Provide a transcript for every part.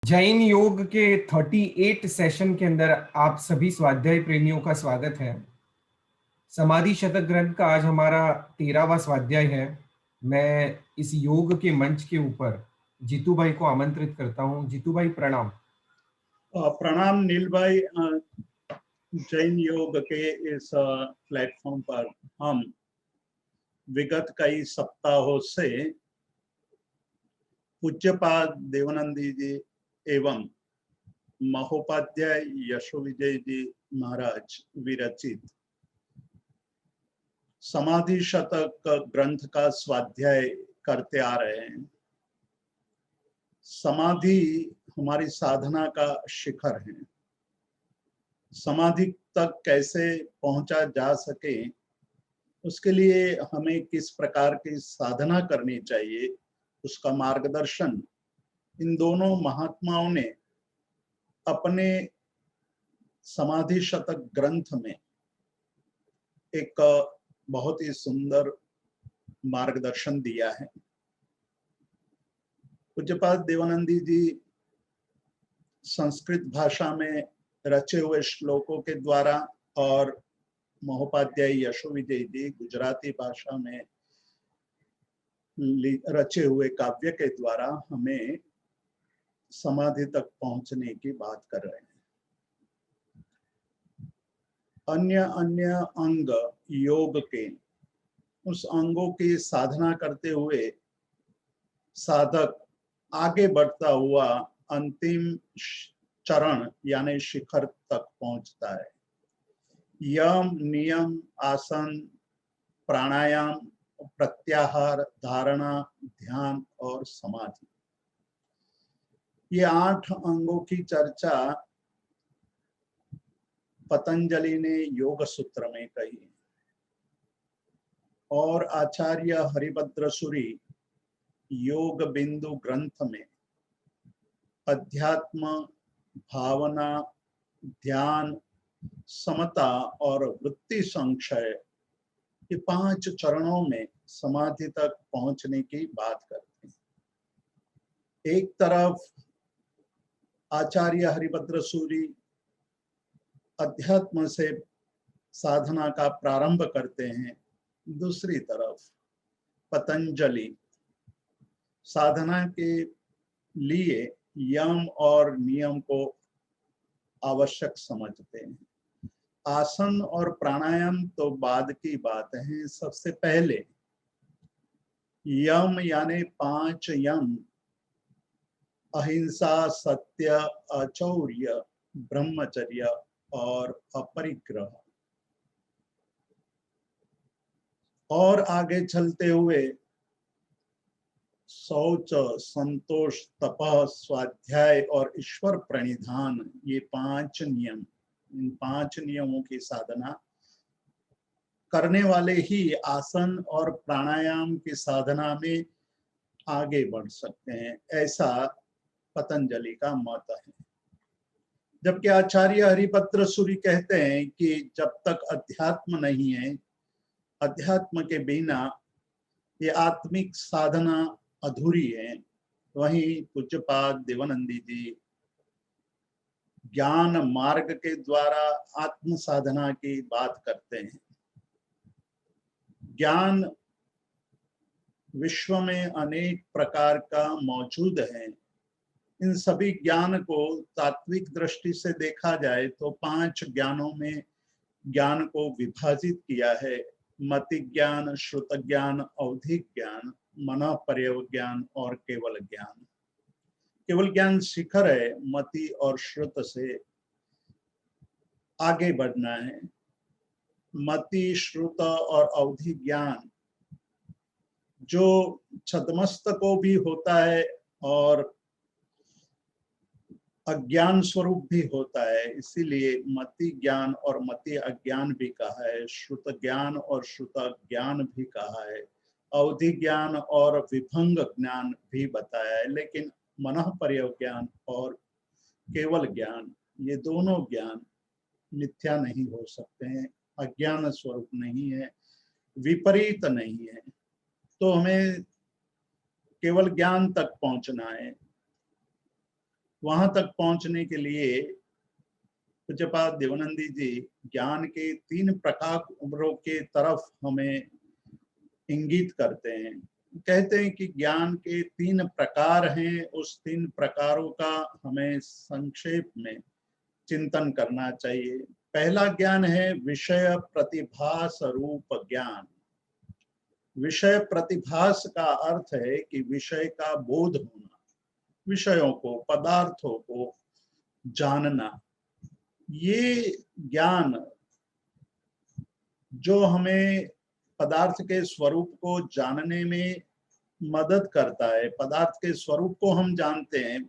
जैन योग के 38 सेशन के अंदर आप सभी स्वाध्याय प्रेमियों का स्वागत है। समाधि शतक ग्रंथ का आज हमारा 13वां स्वाध्याय है। मैं इस योग के मंच के ऊपर जीतू भाई को आमंत्रित करता हूं। जीतू भाई प्रणाम। प्रणाम नील भाई। जैन योग के इस प्लेटफॉर्म पर हम विगत कई सप्ताहों से पूज्यपाद देवानंदी जी एवं महोपाध्याय यशो विजय जी महाराज विरचित समाधि शतक ग्रंथ का स्वाध्याय करते आ रहे हैं। समाधि हमारी साधना का शिखर है। समाधि तक कैसे पहुंचा जा सके, उसके लिए हमें किस प्रकार की साधना करनी चाहिए, उसका मार्गदर्शन इन दोनों महात्माओं ने अपने समाधि शतक ग्रंथ में एक बहुत ही सुंदर मार्गदर्शन दिया है। पूज्यपाद देवानंदी जी संस्कृत भाषा में रचे हुए श्लोकों के द्वारा और महोपाध्याय यशो विजय जी गुजराती भाषा में रचे हुए काव्य के द्वारा हमें समाधि तक पहुंचने की बात कर रहे हैं। अन्य अन्य अंग योग के, उस अंगों की साधना करते हुए साधक आगे बढ़ता हुआ अंतिम चरण यानी शिखर तक पहुंचता है। यम, नियम, आसन, प्राणायाम, प्रत्याहार, धारणा, ध्यान और समाधि, ये 8 अंगों की चर्चा पतंजलि ने योग सूत्र में कही और आचार्य हरिभद्र सूरी योग बिंदु ग्रंथ में अध्यात्म, भावना, ध्यान, समता और वृत्ति संक्षय, ये 5 चरणों में समाधि तक पहुंचने की बात करते हैं। एक तरफ आचार्य हरिभद्र सूरी अध्यात्म से साधना का प्रारंभ करते हैं, दूसरी तरफ पतंजलि साधना के लिए यम और नियम को आवश्यक समझते हैं। आसन और प्राणायाम तो बाद की बात है। सबसे पहले यम यानी 5 यम, अहिंसा, सत्य, अचौर्य, ब्रह्मचर्य और अपरिग्रह, और आगे चलते हुए शौच, संतोष, तपः, स्वाध्याय और ईश्वर प्रणिधान, ये 5 नियम, इन 5 नियमों की साधना करने वाले ही आसन और प्राणायाम की साधना में आगे बढ़ सकते हैं, ऐसा पतंजलि का मत है। जबकि आचार्य हरिभद्र सूरी कहते हैं कि जब तक अध्यात्म नहीं है, अध्यात्म के बिना ये आत्मिक साधना अधूरी है। वहीं पूज्यपाद देवानंदी जी ज्ञान मार्ग के द्वारा आत्म साधना की बात करते हैं। ज्ञान विश्व में अनेक प्रकार का मौजूद है। इन सभी ज्ञान को तात्विक दृष्टि से देखा जाए तो 5 ज्ञानों में ज्ञान को विभाजित किया है। मति ज्ञान, श्रुत ज्ञान, औधिक ज्ञान, मन पर्यव ज्ञान और केवल ज्ञान। केवल ज्ञान शिखर है। मति और श्रुत से आगे बढ़ना है। मति, श्रुत और औधिक ज्ञान जो छद्मस्त को भी होता है और अज्ञान स्वरूप भी होता है, इसीलिए मति ज्ञान और मति अज्ञान भी कहा है, श्रुत ज्ञान और श्रुत ज्ञान भी कहा है, अवधि ज्ञान और विभंग ज्ञान भी बताया है। लेकिन मनः पर्यव ज्ञान और केवल ज्ञान, ये दोनों ज्ञान मिथ्या नहीं हो सकते हैं, अज्ञान स्वरूप नहीं है, विपरीत नहीं है। तो हमें केवल ज्ञान तक पहुंचना है। वहां तक पहुंचने के लिए पूज्यपाद देवानंदी जी ज्ञान के 3 प्रकारों के तरफ हमें इंगित करते हैं। कहते हैं कि ज्ञान के 3 प्रकार हैं, उस 3 प्रकारों का हमें संक्षेप में चिंतन करना चाहिए। पहला ज्ञान है विषय प्रतिभास रूप ज्ञान। विषय प्रतिभास का अर्थ है कि विषय का बोध होना, विषयों को, पदार्थों को जानना। ये ज्ञान जो हमें पदार्थ के स्वरूप को जानने में मदद करता है, पदार्थ के स्वरूप को हम जानते हैं,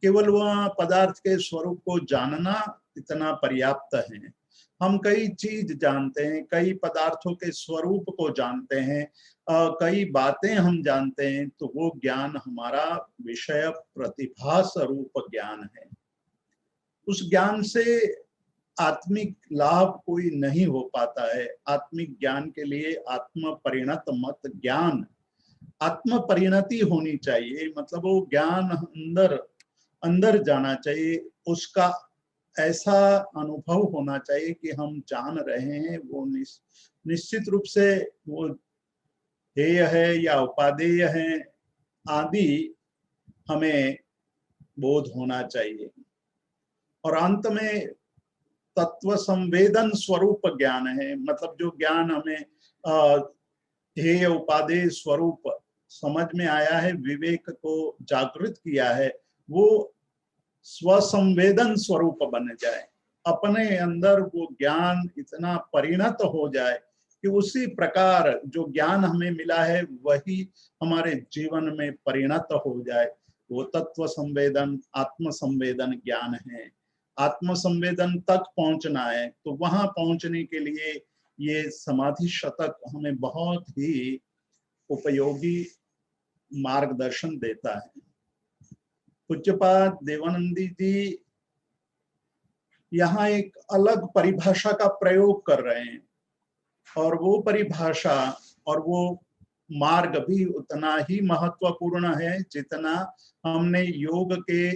केवल वह पदार्थ के स्वरूप को जानना इतना पर्याप्त है। हम कई चीज जानते हैं, कई पदार्थों के स्वरूप को जानते हैं, कई बातें हम जानते हैं, तो वो ज्ञान हमारा विषय प्रतिभास रूप ज्ञान है। उस ज्ञान से आत्मिक लाभ कोई नहीं हो पाता है। आत्मिक ज्ञान के लिए आत्म परिणत मत ज्ञान, आत्म परिणति होनी चाहिए, मतलब वो ज्ञान अंदर अंदर जाना चाहिए, उसका ऐसा अनुभव होना चाहिए कि हम जान रहे हैं। वो निश्चित रूप से वो हेय है या उपादेय है आदि हमें बोध होना चाहिए। और अंत में तत्व संवेदन स्वरूप ज्ञान है, मतलब जो ज्ञान हमें ध्येय उपादेय स्वरूप समझ में आया है, विवेक को जागृत किया है, वो स्वसंवेदन स्वरूप बन जाए, अपने अंदर वो ज्ञान इतना परिणत हो जाए कि उसी प्रकार जो ज्ञान हमें मिला है वही हमारे जीवन में परिणत हो जाए। वो तत्व संवेदन, आत्म संवेदन ज्ञान है। आत्म संवेदन तक पहुंचना है, तो वहां पहुंचने के लिए ये समाधि शतक हमें बहुत ही उपयोगी मार्गदर्शन देता है। पूज्यपाद देवानंदी जी यहाँ एक अलग परिभाषा का प्रयोग कर रहे हैं, और वो परिभाषा और वो मार्ग भी उतना ही महत्वपूर्ण है जितना हमने योग के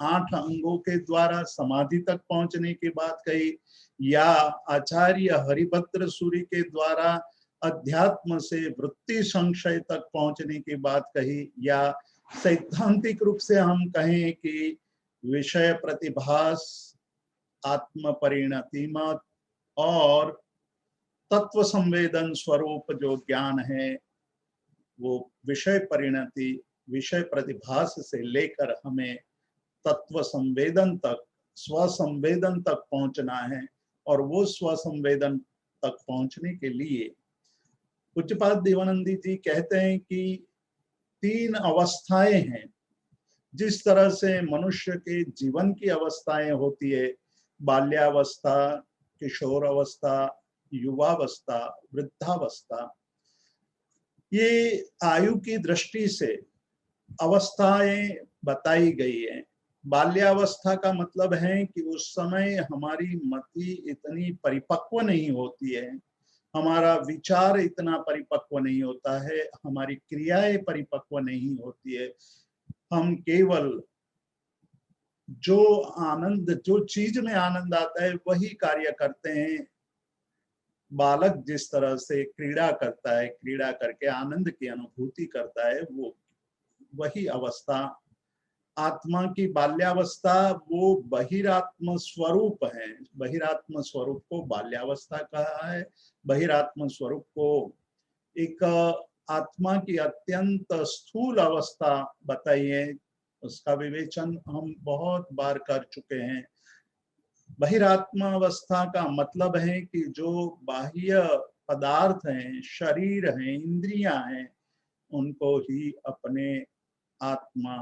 8 अंगों के द्वारा समाधि तक पहुंचने की बात कही, या आचार्य हरिभद्र सूरी के द्वारा अध्यात्म से वृत्ति संशय तक पहुंचने की बात कही, या सैद्धांतिक रूप से हम कहें कि विषय प्रतिभास, आत्म परिणति मत और तत्व संवेदन स्वरूप जो ज्ञान है, वो विषय परिणति, विषय प्रतिभास से लेकर हमें तत्व संवेदन तक, स्वसंवेदन तक पहुंचना है। और वो स्वसंवेदन तक पहुंचने के लिए पूज्यपाद देवानंदी जी कहते हैं कि 3 अवस्थाएं हैं। जिस तरह से मनुष्य के जीवन की अवस्थाएं होती है, बाल्यावस्था, किशोर अवस्था, युवावस्था, वृद्धावस्था, ये आयु की दृष्टि से अवस्थाएं बताई गई हैं। बाल्यावस्था का मतलब है कि उस समय हमारी मति इतनी परिपक्व नहीं होती है, हमारा विचार इतना परिपक्व नहीं होता है, हमारी क्रियाएं परिपक्व नहीं होती है। हम केवल जो आनंद, जो चीज में आनंद आता है वही कार्य करते हैं। बालक जिस तरह से क्रीड़ा करता है, क्रीड़ा करके आनंद की अनुभूति करता है, वो वही अवस्था आत्मा की बाल्यावस्था, वो बहिरात्म स्वरूप है। बहिरात्म स्वरूप को बाल्यावस्था कहा है। बहिरात्म स्वरूप को एक आत्मा की अत्यंत स्थूल अवस्था बताई है, उसका विवेचन हम बहुत बार कर चुके हैं। बहिरात्मावस्था का मतलब है कि जो बाह्य पदार्थ हैं, शरीर हैं, इंद्रियां हैं, उनको ही अपने आत्मा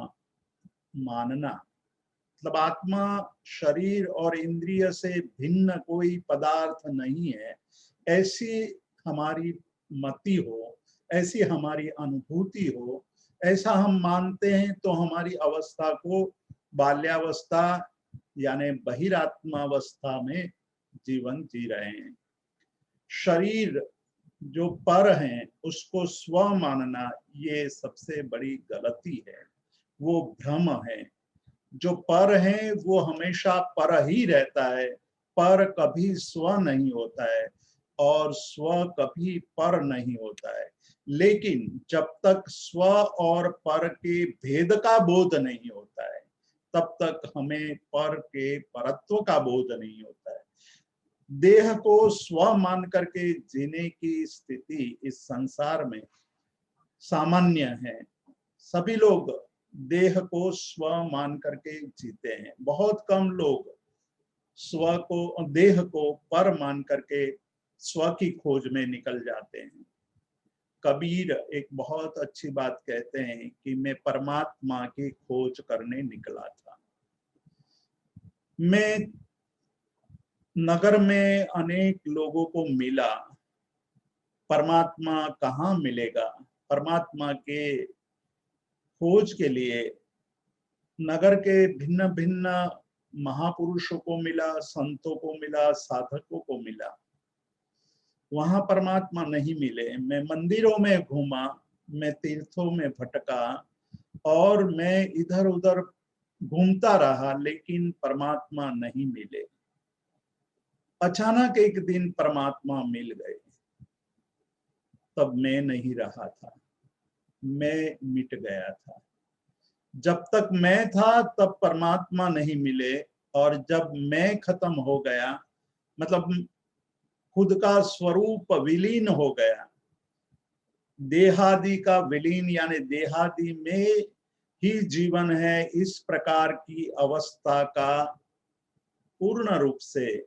मानना। मतलब आत्मा शरीर और इंद्रिय से भिन्न कोई पदार्थ नहीं है, ऐसी हमारी मति हो, ऐसी हमारी अनुभूति हो, ऐसा हम मानते हैं, तो हमारी अवस्था को बाल्यावस्था यानी बहिरात्मावस्था में जीवन जी रहे हैं। शरीर जो पर हैं उसको स्व मानना, ये सबसे बड़ी गलती है, वो भ्रम है। जो पर है वो हमेशा पर ही रहता है, पर कभी स्व नहीं होता है और स्व कभी पर नहीं होता है। लेकिन जब तक स्व और पर के भेद का बोध नहीं होता है, तब तक हमें पर के परत्व का बोध नहीं होता है। देह को स्व मान करके जीने की स्थिति इस संसार में सामान्य है। सभी लोग देह को स्व मान करके जीते हैं। बहुत कम लोग स्व को, देह को पर मान करके स्व की खोज में निकल जाते हैं। कबीर एक बहुत अच्छी बात कहते हैं कि मैं परमात्मा की खोज करने निकला था। मैं नगर में अनेक लोगों को मिला, परमात्मा कहाँ मिलेगा, परमात्मा के खोज के लिए नगर के भिन्न भिन्न महापुरुषों को मिला, संतों को मिला, साधकों को मिला, वहां परमात्मा नहीं मिले। मैं मंदिरों में घूमा, मैं तीर्थों में भटका और मैं इधर उधर घूमता रहा, लेकिन परमात्मा नहीं मिले। अचानक एक दिन परमात्मा मिल गए। तब मैं नहीं रहा था, मैं मिट गया था। जब तक मैं था तब परमात्मा नहीं मिले, और जब मैं खत्म हो गया, मतलब खुद का स्वरूप विलीन हो गया, देहादि का विलीन, यानी देहादि में ही जीवन है, इस प्रकार की अवस्था का पूर्ण रूप से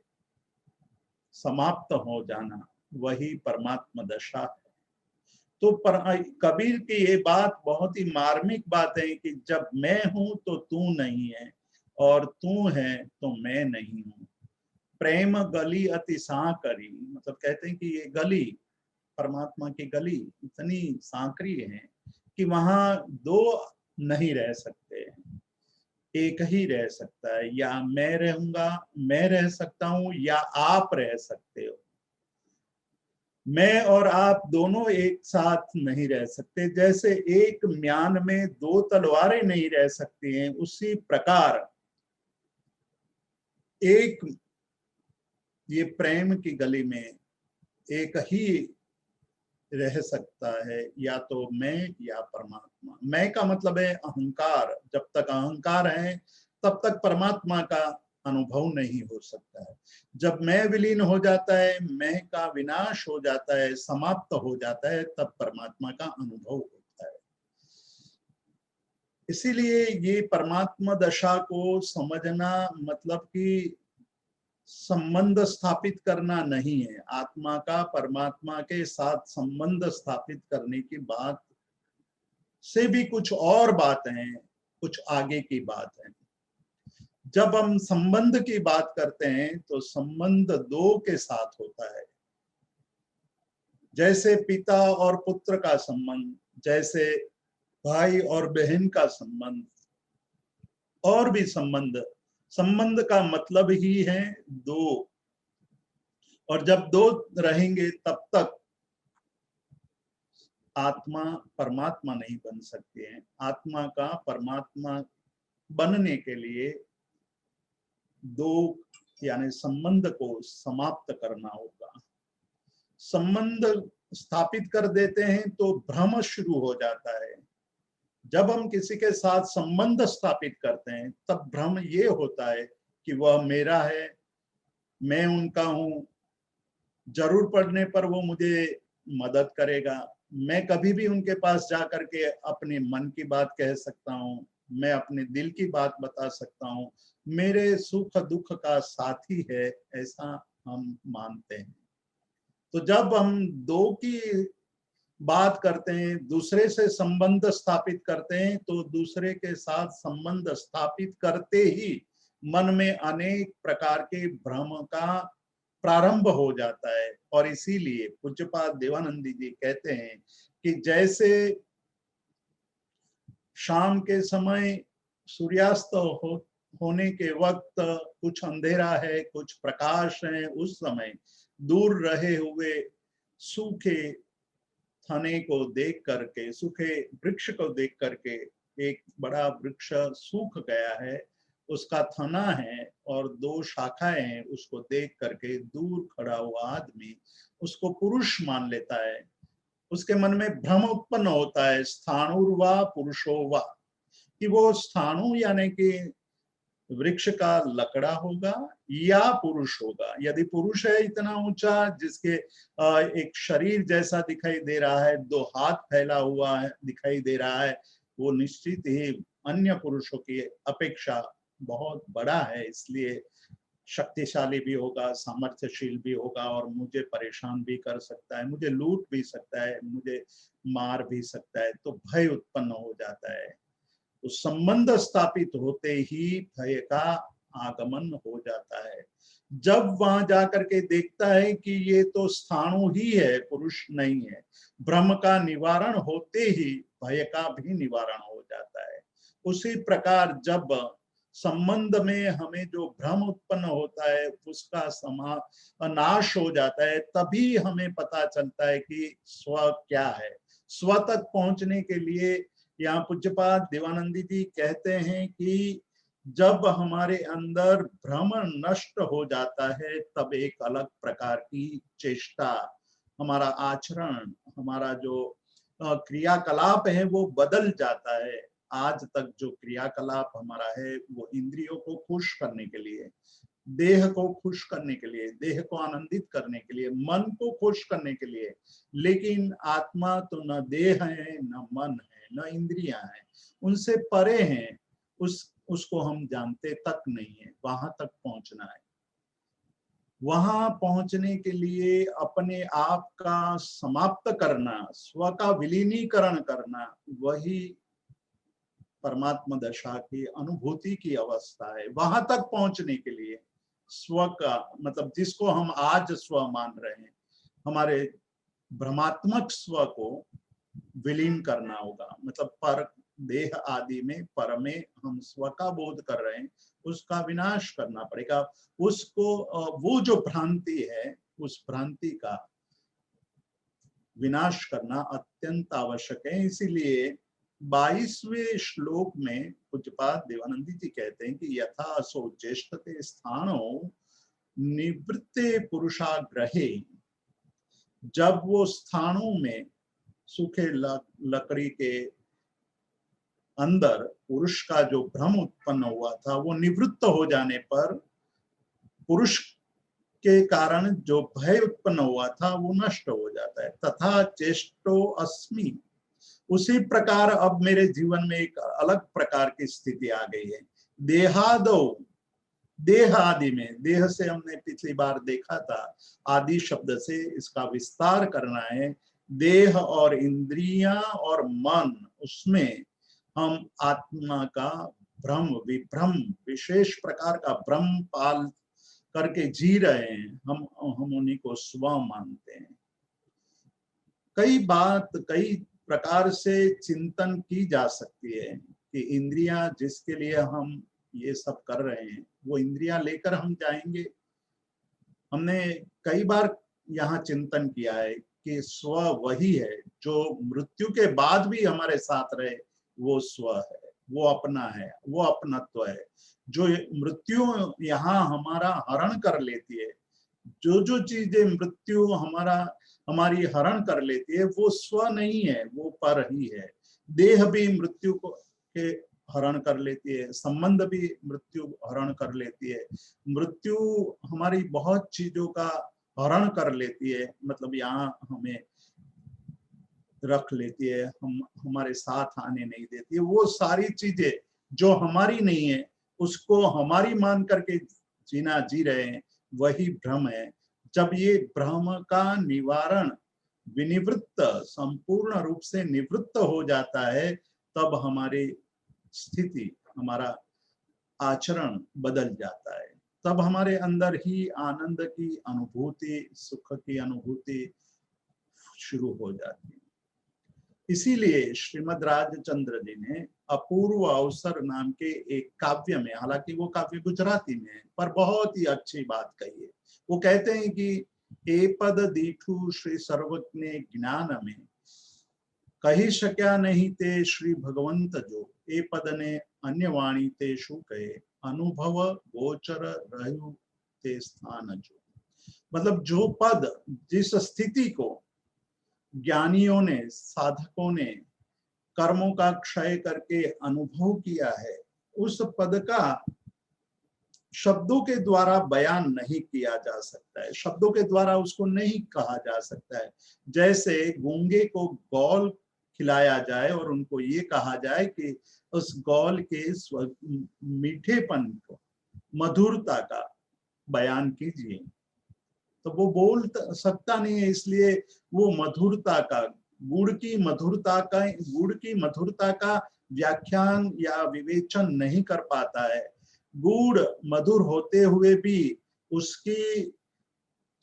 समाप्त हो जाना, वही परमात्मा दशा है। तो कबीर की ये बात बहुत ही मार्मिक बात है कि जब मैं हूं तो तू नहीं है, और तू है तो मैं नहीं हूं। प्रेम गली अति सांकरी, मतलब कहते हैं कि ये गली, परमात्मा की गली इतनी सांकरी है कि वहां दो नहीं रह सकते, एक ही रह सकता है। या मैं रहूंगा, मैं रह सकता हूं, या आप रह सकते हो। मैं और आप दोनों एक साथ नहीं रह सकते। जैसे एक म्यान में दो तलवारें नहीं रह सकती हैं, उसी प्रकार एक ये प्रेम की गली में एक ही रह सकता है, या तो मैं या परमात्मा। मैं का मतलब है अहंकार। जब तक अहंकार है तब तक परमात्मा का अनुभव नहीं हो सकता है। जब मैं विलीन हो जाता है, मैं का विनाश हो जाता है, समाप्त हो जाता है, तब परमात्मा का अनुभव होता है। इसीलिए ये परमात्मा दशा को समझना मतलब कि संबंध स्थापित करना नहीं है। आत्मा का परमात्मा के साथ संबंध स्थापित करने की बात से भी कुछ और बात है, कुछ आगे की बात है। जब हम संबंध की बात करते हैं तो संबंध दो के साथ होता है। जैसे पिता और पुत्र का संबंध, जैसे भाई और बहन का संबंध, और भी संबंध। संबंध का मतलब ही है दो, और जब दो रहेंगे तब तक आत्मा परमात्मा नहीं बन सकती है। आत्मा का परमात्मा बनने के लिए दो यानी संबंध को समाप्त करना होगा। संबंध स्थापित कर देते हैं तो भ्रम शुरू हो जाता है। जब हम किसी के साथ संबंध स्थापित करते हैं तब भ्रम ये होता है कि वह मेरा है, मैं उनका हूं, जरूर पड़ने पर वो मुझे मदद करेगा, मैं कभी भी उनके पास जा करके अपने मन की बात कह सकता हूँ, मैं अपने दिल की बात बता सकता हूँ, मेरे सुख दुख का साथी है, ऐसा हम मानते हैं। तो जब हम दो की बात करते हैं, दूसरे से संबंध स्थापित करते हैं, तो दूसरे के साथ संबंध स्थापित करते ही मन में अनेक प्रकार के भ्रम का प्रारंभ हो जाता है। और इसीलिए पूज्यपाद देवानंदी जी कहते हैं कि जैसे शाम के समय सूर्यास्त होने के वक्त कुछ अंधेरा है, कुछ प्रकाश है, उस समय दूर रहे हुए सूखे थाने को देख करके, सूखे वृक्ष को देख करके, एक बड़ा वृक्ष सूख गया है, उसका तना है और दो शाखाएं हैं, उसको देख करके दूर खड़ा हुआ आदमी उसको पुरुष मान लेता है। उसके मन में भ्रम उत्पन्न होता है, स्थाणुर्वा पुरुषो वा, कि वो स्थाणु यानी कि वृक्ष का लकड़ा होगा या पुरुष होगा। यदि पुरुष है इतना ऊंचा जिसके एक शरीर जैसा दिखाई दे रहा है, दो हाथ फैला हुआ है दिखाई दे रहा है, वो निश्चित ही अन्य पुरुषों की अपेक्षा बहुत बड़ा है, इसलिए शक्तिशाली भी होगा, सामर्थ्यशील भी होगा और मुझे परेशान भी कर सकता है, मुझे लूट भी सकता है, मुझे मार भी सकता है। तो भय उत्पन्न हो जाता है। तो संबंध स्थापित होते ही भय का आगमन हो जाता है। जब वहां जाकर के देखता है कि ये तो स्थाणु ही है, पुरुष नहीं है, भ्रम का निवारण होते ही भय का भी निवारण हो जाता है। उसी प्रकार जब संबंध में हमें जो भ्रम उत्पन्न होता है उसका नाश हो जाता है, तभी हमें पता चलता है कि स्व क्या है। स्व तक पहुंचने के लिए यहाँ पूज्यपाद देवानंदी जी कहते हैं कि जब हमारे अंदर भ्रम नष्ट हो जाता है तब एक अलग प्रकार की चेष्टा, हमारा आचरण, हमारा जो क्रियाकलाप है वो बदल जाता है। आज तक जो क्रियाकलाप हमारा है वो इंद्रियों को खुश करने के लिए, देह को खुश करने के लिए, देह को आनंदित करने के लिए, मन को खुश करने के लिए, लेकिन आत्मा तो न देह है, न मन है, न इंद्रियां हैं, उनसे परे हैं। उसको हम जानते तक नहीं है। वहां तक पहुंचना है। वहां पहुंचने के लिए अपने आप का समाप्त करना, स्व का विलीनीकरण करना, वही परमात्मा दशा की अनुभूति की अवस्था है। वहां तक पहुंचने के लिए स्व का मतलब जिसको हम आज स्व मान रहे हैं, हमारे भ्रमात्मक स्व को विलीन करना होगा। मतलब पर देह आदि में पर में हम स्व का बोध कर रहे हैं, उसका विनाश करना पड़ेगा। उसको वो जो भ्रांति है उस भ्रांति का विनाश करना अत्यंत आवश्यक है। इसीलिए 22वें श्लोक में पूज्यपाद देवानंदी जी कहते हैं कि यथा असो ज्येष्ठते स्थानो निवृत्ते पुरुषाग्रहे, जब वो स्थानों में सूखे लकड़ी के अंदर पुरुष का जो भ्रम उत्पन्न हुआ था वो निवृत्त हो जाने पर पुरुष के कारण जो भय उत्पन्न हुआ था वो नष्ट हो जाता है। तथा चेष्टो अस्मि, उसी प्रकार अब मेरे जीवन में एक अलग प्रकार की स्थिति आ गई है। देहादो, देह आदि में, देह से हमने पिछली बार देखा था, आदि शब्द से इसका विस्तार करना है। देह और इंद्रियां और मन, उसमें हम आत्मा का भ्रम विभ्रम, विशेष प्रकार का भ्रम पाल करके जी रहे हैं। हम उन्हीं को स्व मानते हैं। कई प्रकार से चिंतन की जा सकती है कि इंद्रियां जिसके लिए हम ये सब कर रहे हैं वो इंद्रियां लेकर हम जाएंगे। हमने कई बार यहाँ चिंतन किया है कि स्व वही है जो मृत्यु के बाद भी हमारे साथ रहे, वो स्व है, वो अपना है, वो अपनत्व है। जो मृत्यु यहाँ हमारा हरण कर लेती है, जो चीजें मृत्यु हमारी हरण कर लेती है वो स्व नहीं है, वो पर ही है। देह भी मृत्यु के हरण कर लेती है, संबंध भी मृत्यु हरण कर लेती है। मृत्यु हमारी बहुत चीजों का हरण कर लेती है, मतलब यहाँ हमें रख लेती है, हमारे साथ आने नहीं देती है। वो सारी चीजें जो हमारी नहीं है उसको हमारी मान करके जीना जी रहे हैं, वही भ्रम है। जब ये भ्रम का निवारण विनिवृत्त, संपूर्ण रूप से निवृत्त हो जाता है, तब हमारी स्थिति, हमारा आचरण बदल जाता है। तब हमारे अंदर ही आनंद की अनुभूति, सुख की अनुभूति शुरू हो जाती है। इसीलिए श्रीमद् राजचंद्र जी ने अपूर्व अवसर नाम के एक काव्य में, हालांकि वो काव्य गुजराती में है, पर बहुत ही अच्छी बात कही है। वो कहते हैं कि ए पद दीठु श्री सर्वज्ञ ज्ञान में कही शक्या नहीं ते श्री भगवंत जो, ए पद ने अन्य वाणी ते शु कहे, अनुभव गोचर रहु ते स्थान जो। मतलब जो पद, जिस स्थिति को ज्ञानियों ने, साधकों ने कर्मों का क्षय करके अनुभव किया है, उस पद का शब्दों के द्वारा बयान नहीं किया जा सकता है, शब्दों के द्वारा उसको नहीं कहा जा सकता है। जैसे गूंगे को गौल खिलाया जाए और उनको ये कहा जाए कि उस गौल के मीठेपन को, मधुरता का बयान कीजिए, तो वो बोल सकता नहीं है। इसलिए वो मधुरता का, गुड़ की मधुरता का व्याख्यान या विवेचन नहीं कर पाता है। गुड़ मधुर होते हुए भी उसकी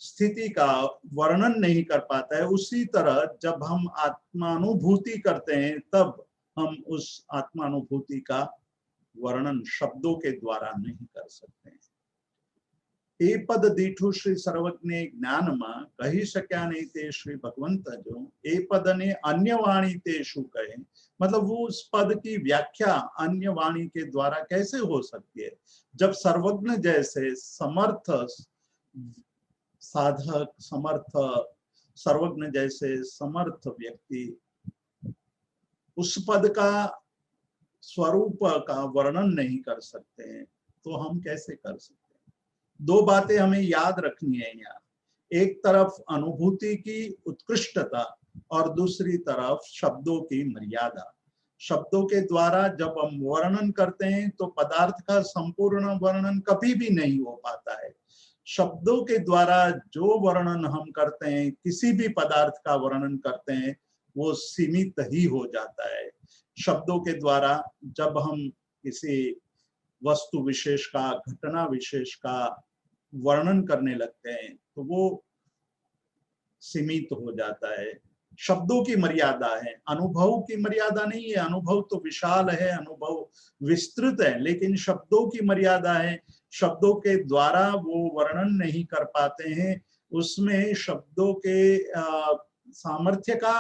स्थिति का वर्णन नहीं कर पाता है। उसी तरह जब हम आत्मानुभूति करते हैं, तब हम उस आत्मानुभूति का वर्णन शब्दों के द्वारा नहीं कर सकते हैं। ए पद दीठु श्री सर्वज्ञ ज्ञान में कही सक्या नहीं ते श्री भगवंत जो, ए पद ने अन्य वाणी ते शु कहे। मतलब वो उस पद की व्याख्या अन्य वाणी के द्वारा कैसे हो सकती है, जब सर्वज्ञ जैसे समर्थ साधक, समर्थ सर्वज्ञ जैसे समर्थ व्यक्ति उस पद का स्वरूप का वर्णन नहीं कर सकते हैं, तो हम कैसे कर सकते हैं। दो बातें हमें याद रखनी है यहाँ, एक तरफ अनुभूति की उत्कृष्टता और दूसरी तरफ शब्दों की मर्यादा। शब्दों के द्वारा जब हम वर्णन करते हैं तो पदार्थ का संपूर्ण वर्णन कभी भी नहीं हो पाता है। शब्दों के द्वारा जो वर्णन हम करते हैं, किसी भी पदार्थ का वर्णन करते हैं, वो सीमित ही हो जाता है। शब्दों के द्वारा जब हम किसी वस्तु विशेष का, घटना विशेष का वर्णन करने लगते हैं तो वो सीमित हो जाता है। शब्दों की मर्यादा है, अनुभव की मर्यादा नहीं है। अनुभव तो विशाल है, अनुभव विस्तृत है, लेकिन शब्दों की मर्यादा है। शब्दों के द्वारा वो वर्णन नहीं कर पाते हैं, उसमें शब्दों के सामर्थ्य का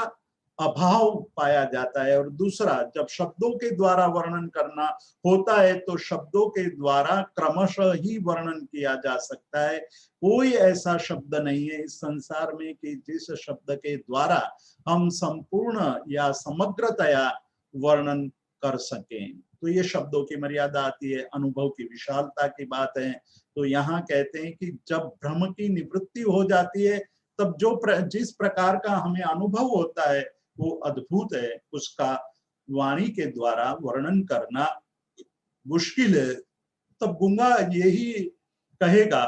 अभाव पाया जाता है। और दूसरा, जब शब्दों के द्वारा वर्णन करना होता है तो शब्दों के द्वारा क्रमशः ही वर्णन किया जा सकता है। कोई ऐसा शब्द नहीं है इस संसार में कि जिस शब्द के द्वारा हम संपूर्ण या समग्रतया वर्णन कर सकें। तो ये शब्दों की मर्यादा आती है, अनुभव की विशालता की बात है। तो यहाँ कहते हैं कि जब भ्रम की निवृत्ति हो जाती है, तब जिस प्रकार का हमें अनुभव होता है वो अद्भुत है, उसका वाणी के द्वारा वर्णन करना मुश्किल है। तब गूंगा यही कहेगा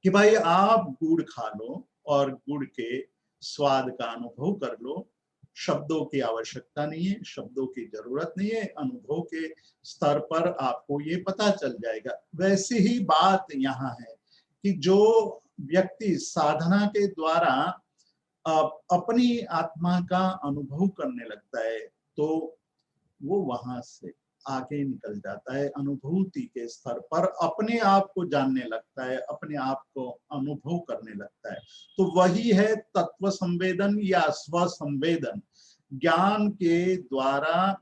कि भाई आप गुड़ खा लो और गुड़ के स्वाद का अनुभव कर लो। शब्दों की आवश्यकता नहीं है, शब्दों की जरूरत नहीं है, अनुभव के स्तर पर आपको ये पता चल जाएगा। वैसी ही बात यहाँ है कि जो व्यक्ति साधना के द्वारा अपनी आत्मा का अनुभव करने लगता है तो वो वहां से आगे निकल जाता है, अनुभूति के स्तर पर अपने आप को जानने लगता है, अपने आप को अनुभव करने लगता है। तो वही है तत्व संवेदन या स्व संवेदन। ज्ञान के द्वारा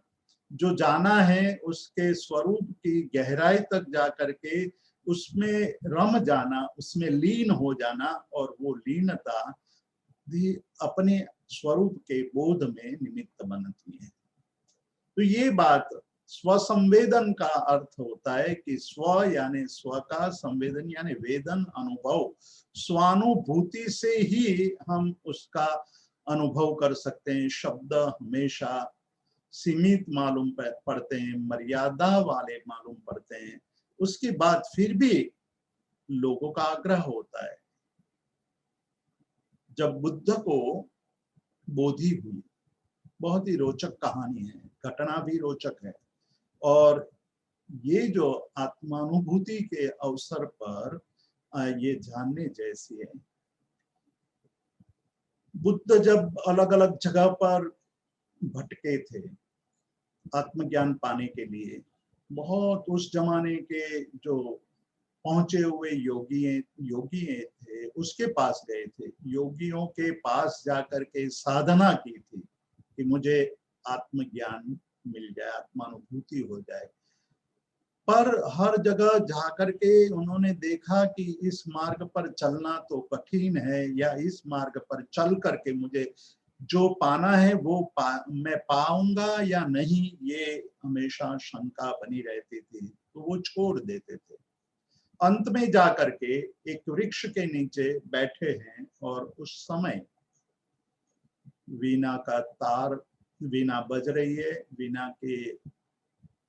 जो जाना है उसके स्वरूप की गहराई तक जाकर के उसमें रम जाना, उसमें लीन हो जाना, और वो लीनता भी अपने स्वरूप के बोध में निमित्त बनती है। तो ये बात स्वसंवेदन का अर्थ होता है कि स्व यानी स्व का, संवेदन यानी वेदन, अनुभव। स्वानुभूति से ही हम उसका अनुभव कर सकते हैं। शब्द हमेशा सीमित मालूम पड़ते हैं, मर्यादा वाले मालूम पड़ते हैं। उसके बाद फिर भी लोगों का आग्रह होता है। जब बुद्ध को बोधि हुई, बहुत ही रोचक कहानी है, घटना भी रोचक है, और ये जो आत्मानुभूति के अवसर पर ये जानने जैसी है। बुद्ध जब अलग अलग जगह पर भटके थे आत्मज्ञान पाने के लिए, बहुत उस जमाने के जो पहुंचे हुए योगी थे उसके पास गए थे, योगियों के पास जाकर के साधना की थी। कि मुझे आत्मज्ञान मिल जाए, आत्मानुभूति हो जाए। पर हर जगह जाकर के उन्होंने देखा कि इस मार्ग पर चलना तो कठिन है, या इस मार्ग पर चल करके मुझे जो पाना है वो मैं पाऊंगा या नहीं, ये हमेशा शंका बनी रहती थी, तो वो छोड़ देते थे। अंत में जाकर के एक वृक्ष के नीचे बैठे हैं और उस समय वीणा का तार, वीणा बज रही है, वीणा के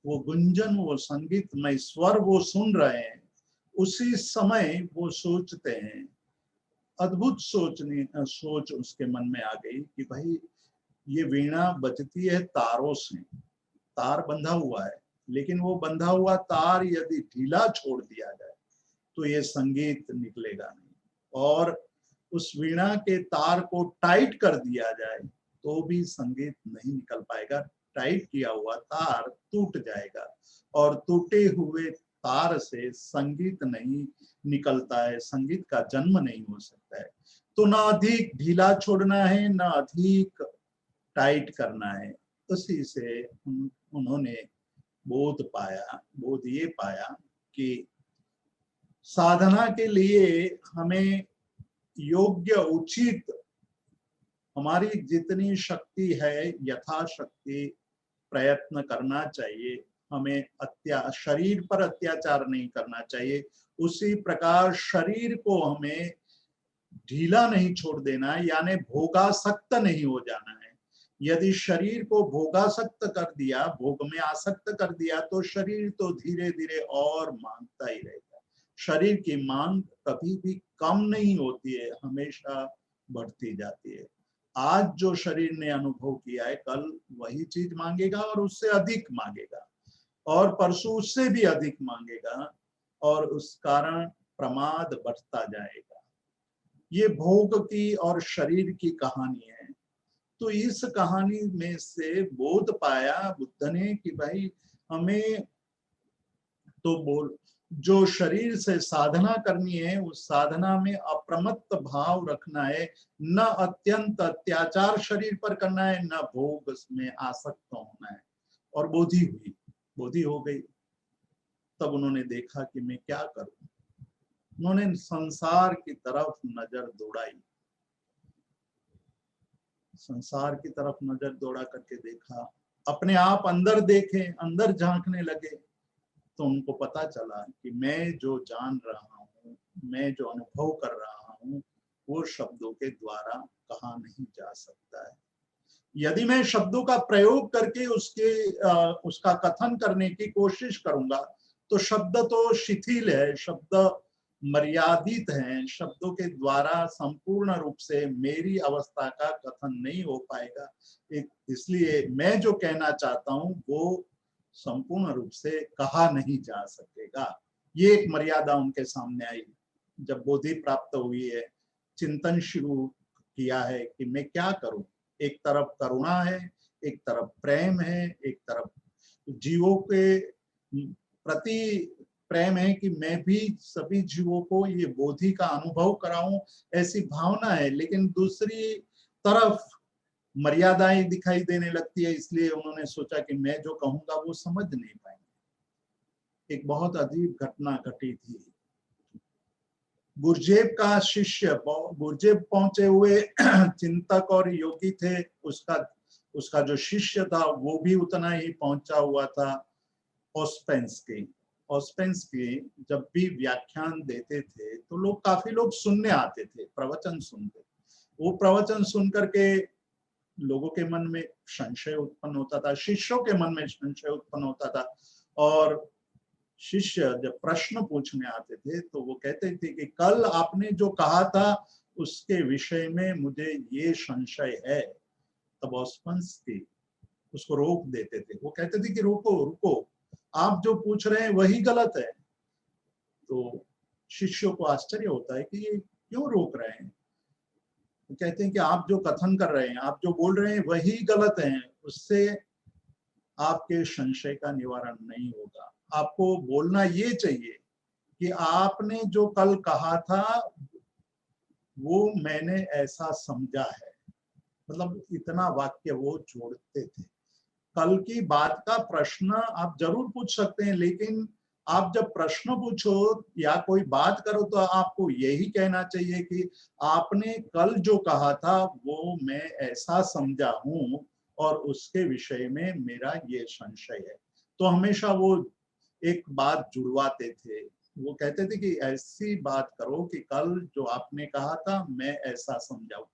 वो गुंजन, वो संगीतमय स्वर वो सुन रहे हैं। उसी समय वो सोचते हैं, अद्भुत सोच उसके मन में आ गई कि भाई ये वीणा बजती है तारों से, तार बंधा हुआ है, लेकिन वो बंधा हुआ तार यदि ढीला छोड़ दिया जाए तो ये संगीत निकलेगा नहीं, और उस वीणा के तार को टाइट कर दिया जाए तो भी संगीत नहीं निकल पाएगा। टाइट किया हुआ तार टूट जाएगा, और टूटे हुए तार से संगीत नहीं निकलता है, संगीत का जन्म नहीं हो सकता है। तो ना अधिक ढीला छोड़ना है, ना अधिक टाइट करना है। उसी से उन्होंने बोध ये पाया कि साधना के लिए हमें योग्य उचित हमारी जितनी शक्ति है यथाशक्ति प्रयत्न करना चाहिए। हमें शरीर पर अत्याचार नहीं करना चाहिए। उसी प्रकार शरीर को हमें ढीला नहीं छोड़ देना है, यानी भोगासक्त नहीं हो जाना है। यदि शरीर को भोगासक्त कर दिया, भोग में आसक्त कर दिया, तो शरीर तो धीरे धीरे और मांगता ही रहेगा। शरीर की मांग कभी भी कम नहीं होती है, हमेशा बढ़ती जाती है। आज जो शरीर ने अनुभव किया है, कल वही चीज मांगेगा और उससे अधिक मांगेगा, और परसों उससे भी अधिक मांगेगा, और उस कारण प्रमाद बढ़ता जाएगा। ये भोग की और शरीर की कहानी है। तो इस कहानी में से बोध पाया बुद्ध ने कि भाई हमें तो जो शरीर से साधना करनी है, उस साधना में अप्रमत्त भाव रखना है, न अत्यंत अत्याचार शरीर पर करना है, न भोग में आसक्त होना है। और बोधि हो गई। तब उन्होंने देखा कि मैं क्या करूं। उन्होंने संसार की तरफ नजर दौड़ाई, संसार की तरफ नजर दौड़ा करके देखा, अपने आप अंदर देखे, अंदर झांकने लगे, तो उनको पता चला कि मैं जो जान रहा हूँ, मैं जो अनुभव कर रहा हूँ, वो शब्दों के द्वारा कहा नहीं जा सकता है। यदि मैं शब्दों का प्रयोग करके उसका कथन करने की कोशिश करूंगा, तो शब्द तो शिथिल है, शब्द मर्यादित हैं, शब्दों के द्वारा संपूर्ण रूप से मेरी अवस्था का कथन नहीं हो पाएगा। इसलिए मैं जो कहना चाहता हूं वो संपूर्ण रूप से कहा नहीं जा सकेगा। ये एक मर्यादा उनके सामने आई। जब बोधि प्राप्त हुई है, चिंतन शुरू किया है कि मैं क्या करूं। एक तरफ करुणा है, एक तरफ प्रेम है, एक तरफ जीवों के प्रति प्रेम है कि मैं भी सभी जीवों को ये बोधि का अनुभव कराऊं, ऐसी भावना है। लेकिन दूसरी तरफ मर्यादाएं दिखाई देने लगती है, इसलिए उन्होंने सोचा कि मैं जो कहूंगा वो समझ नहीं पाएंगे। एक बहुत अजीब घटना घटी थी। गुरजेब का शिष्य, गुरजेब पहुंचे हुए चिंतक और योगी थे, उसका जो शिष्य था वो भी उतना ही पहुंचा हुआ था। ऑस्पेंस्की जब भी व्याख्यान देते थे तो काफी लोग सुनने आते थे, प्रवचन सुनते। वो प्रवचन सुन करके लोगों के मन में संशय उत्पन्न होता था, शिष्यों के मन में संशय उत्पन्न होता था, और शिष्य जब प्रश्न पूछने आते थे तो वो कहते थे कि कल आपने जो कहा था उसके विषय में मुझे ये संशय है। तब ऑस्पेंस्की उसको रोक देते थे। वो कहते थे कि रुको रुको, आप जो पूछ रहे हैं वही गलत है। तो शिष्यों को आश्चर्य होता है कि ये क्यों रोक रहे हैं। तो कहते हैं कि आप जो कथन कर रहे हैं, आप जो बोल रहे हैं वही गलत है, उससे आपके संशय का निवारण नहीं होगा। आपको बोलना ये चाहिए कि आपने जो कल कहा था वो मैंने ऐसा समझा है, मतलब इतना वाक्य वो जोड़ते थे। कल की बात का प्रश्न आप जरूर पूछ सकते हैं, लेकिन आप जब प्रश्न पूछो या कोई बात करो तो आपको यही कहना चाहिए कि आपने कल जो कहा था वो मैं ऐसा समझा हूं और उसके विषय में मेरा ये संशय है। तो हमेशा वो एक बात जुड़वाते थे। वो कहते थे कि ऐसी बात करो कि कल जो आपने कहा था मैं ऐसा समझाऊं।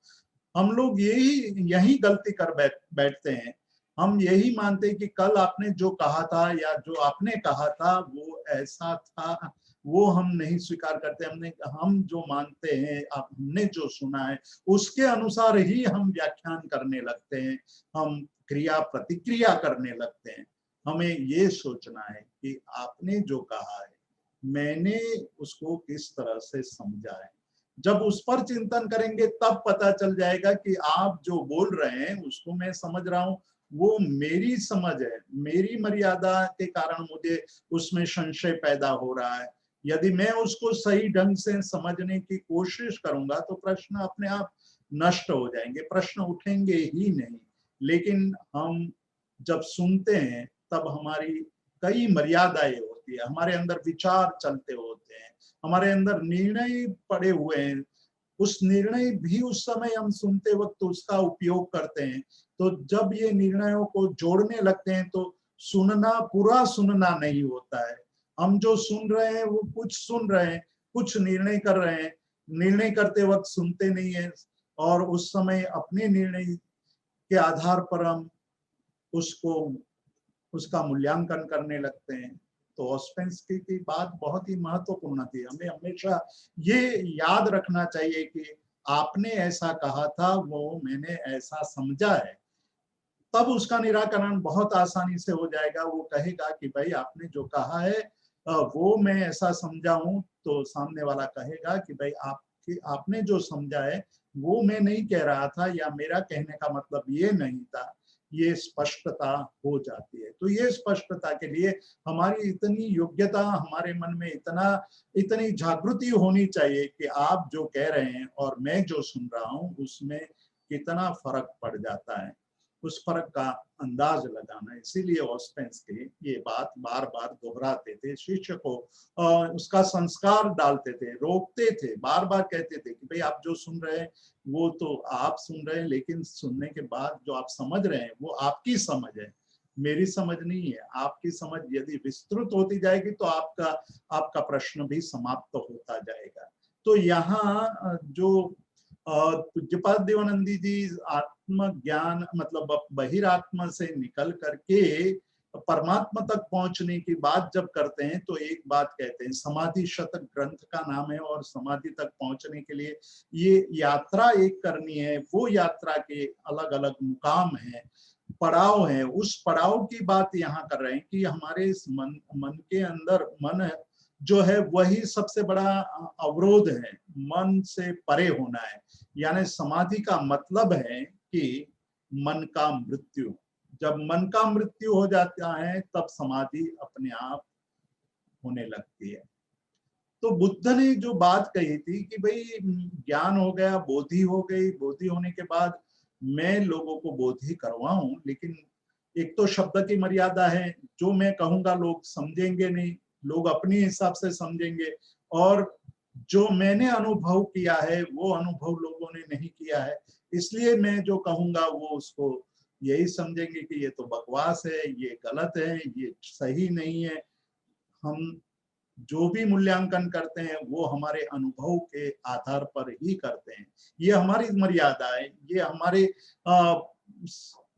हम लोग यही यही गलती कर बैठते हैं। हम यही मानते हैं कि कल आपने जो कहा था या जो आपने कहा था वो ऐसा था, वो हम नहीं स्वीकार करते। हम जो मानते हैं, हमने जो सुना है उसके अनुसार ही हम व्याख्यान करने लगते हैं, हम क्रिया प्रतिक्रिया करने लगते हैं। हमें ये सोचना है कि आपने जो कहा है मैंने उसको किस तरह से समझा है। जब उस पर चिंतन करेंगे तब पता चल जाएगा कि आप जो बोल रहे हैं उसको मैं समझ रहा हूँ, वो मेरी समझ है, मेरी मर्यादा के कारण मुझे उसमें संशय पैदा हो रहा है। यदि मैं उसको सही ढंग से समझने की कोशिश करूंगा तो प्रश्न अपने आप नष्ट हो जाएंगे, प्रश्न उठेंगे ही नहीं। लेकिन हम जब सुनते हैं तब हमारी कई मर्यादाएं होती है, हमारे अंदर विचार चलते होते हैं, हमारे अंदर निर्णय पड़े हुए हैं। उस निर्णय भी उस समय हम सुनते वक्त उसका उपयोग करते हैं। तो जब ये निर्णयों को जोड़ने लगते हैं तो सुनना पूरा सुनना नहीं होता है। हम जो सुन रहे हैं वो कुछ सुन रहे हैं, कुछ निर्णय कर रहे हैं, निर्णय करते वक्त सुनते नहीं है और उस समय अपने निर्णय के आधार पर हम उसको उसका मूल्यांकन करने लगते हैं। तो ऑस्पेंस्की की बात बहुत ही महत्वपूर्ण थी। हमें हमेशा ये याद रखना चाहिए कि आपने ऐसा कहा था, वो मैंने ऐसा समझा है। तब उसका निराकरण बहुत आसानी से हो जाएगा। वो कहेगा कि भाई आपने जो कहा है वो मैं ऐसा समझा हूं, तो सामने वाला कहेगा कि भाई आपने जो समझा है वो मैं नहीं कह रहा था, या मेरा कहने का मतलब ये नहीं था। ये स्पष्टता हो जाती है। तो ये स्पष्टता के लिए हमारी इतनी योग्यता, हमारे मन में इतनी जागृति होनी चाहिए कि आप जो कह रहे हैं और मैं जो सुन रहा हूं उसमें कितना फर्क पड़ जाता है, उस फर्क का अंदाज लगाना। इसीलिए ऑस्पेंस्की ये बात बार बार दोहराते थे, शिष्य को उसका संस्कार डालते थे, रोकते थे, बार बार कहते थे कि भाई आप जो सुन रहे हैं वो तो आप सुन रहे हैं, लेकिन सुनने के बाद जो आप समझ रहे हैं वो आपकी समझ है, मेरी समझ नहीं है। आपकी समझ यदि विस्तृत होती जाएगी तो आपका प्रश्न भी समाप्त होता जाएगा। तो यहाँ जो पूज्यपाद देवानंदी जी आत्म ज्ञान मतलब बहिरात्मा से निकल करके परमात्मा तक पहुंचने की बात जब करते हैं तो एक बात कहते हैं, समाधि शतक ग्रंथ का नाम है, और समाधि तक पहुंचने के लिए ये यात्रा एक करनी है। वो यात्रा के अलग अलग मुकाम हैं, पड़ाव हैं। उस पड़ाव की बात यहाँ कर रहे हैं कि हमारे इस मन के अंदर, मन जो है वही सबसे बड़ा अवरोध है, मन से परे होना है। यानी समाधि का मतलब है कि मन का मृत्यु। जब मन का मृत्यु हो जाता है तब समाधि अपने आप होने लगती है। तो बुद्ध ने जो बात कही थी कि भाई ज्ञान हो गया, बोधि हो गई, बोधि होने के बाद मैं लोगों को बोधि करवाऊं, लेकिन एक तो शब्द की मर्यादा है, जो मैं कहूंगा लोग समझेंगे नहीं, लोग अपने हिसाब से समझेंगे, और जो मैंने अनुभव किया है वो अनुभव लोगों ने नहीं किया है, इसलिए मैं जो कहूंगा वो उसको यही समझेंगे कि ये तो बकवास है, ये गलत है, ये सही नहीं है। हम जो भी मूल्यांकन करते हैं वो हमारे अनुभव के आधार पर ही करते हैं। ये हमारी मर्यादा है, ये हमारे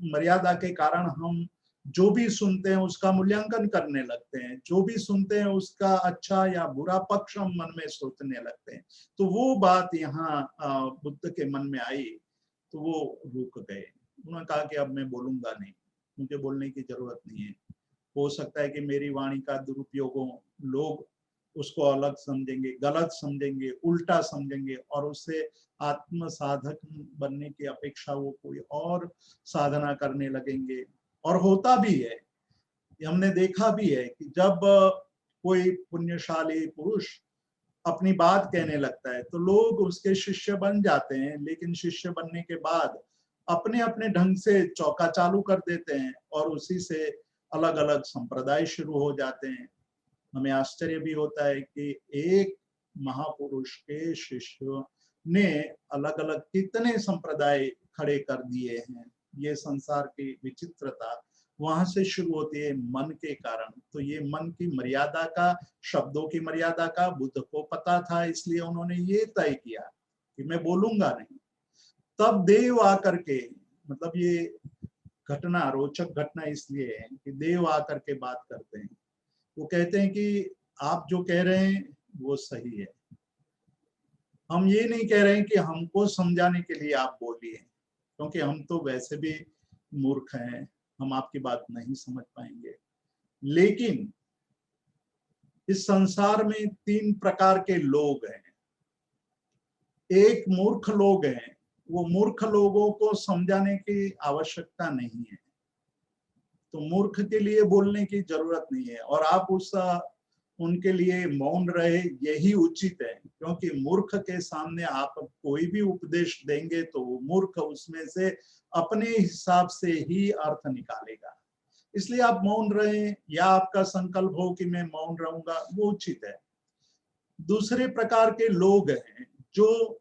मर्यादा के कारण हम जो भी सुनते हैं उसका मूल्यांकन करने लगते हैं, जो भी सुनते हैं उसका अच्छा या बुरा पक्ष हम मन में सोचने लगते हैं। तो वो बात यहाँ बुद्ध के मन में आई तो वो रुक गए। उन्होंने कहा कि अब मैं बोलूंगा नहीं, मुझे बोलने की जरूरत नहीं है। हो सकता है कि मेरी वाणी का दुरुपयोग हो, लोग उसको अलग समझेंगे, गलत समझेंगे, उल्टा समझेंगे, और उससे आत्म साधक बनने की अपेक्षा वो कोई और साधना करने लगेंगे। और होता भी है, हमने देखा भी है कि जब कोई पुण्यशाली पुरुष अपनी बात कहने लगता है तो लोग उसके शिष्य बन जाते हैं, लेकिन शिष्य बनने के बाद अपने अपने ढंग से चौका चालू कर देते हैं और उसी से अलग अलग संप्रदाय शुरू हो जाते हैं। हमें आश्चर्य भी होता है कि एक महापुरुष के शिष्यों ने अलग अलग कितने संप्रदाय खड़े कर दिए हैं। ये संसार की विचित्रता वहां से शुरू होती है, मन के कारण। तो ये मन की मर्यादा का, शब्दों की मर्यादा का बुद्ध को पता था, इसलिए उन्होंने ये तय किया कि मैं बोलूंगा नहीं। तब देव आकर के, मतलब ये घटना रोचक घटना इसलिए है कि देव आकर के बात करते हैं। वो कहते हैं कि आप जो कह रहे हैं वो सही है, हम ये नहीं कह रहे हैं कि हमको समझाने के लिए आप बोलिए, क्योंकि हम तो वैसे भी मूर्ख हैं, हम आपकी बात नहीं समझ पाएंगे। लेकिन इस संसार में 3 प्रकार के लोग हैं। एक मूर्ख लोग हैं, वो मूर्ख लोगों को समझाने की आवश्यकता नहीं है, तो मूर्ख के लिए बोलने की जरूरत नहीं है, और आप उनके लिए मौन रहे यही उचित है, क्योंकि मूर्ख के सामने आप कोई भी उपदेश देंगे तो मूर्ख उसमें से अपने हिसाब से ही अर्थ निकालेगा। इसलिए आप मौन रहें, या आपका संकल्प हो कि मैं मौन रहूंगा, वो उचित है। दूसरे प्रकार के लोग हैं जो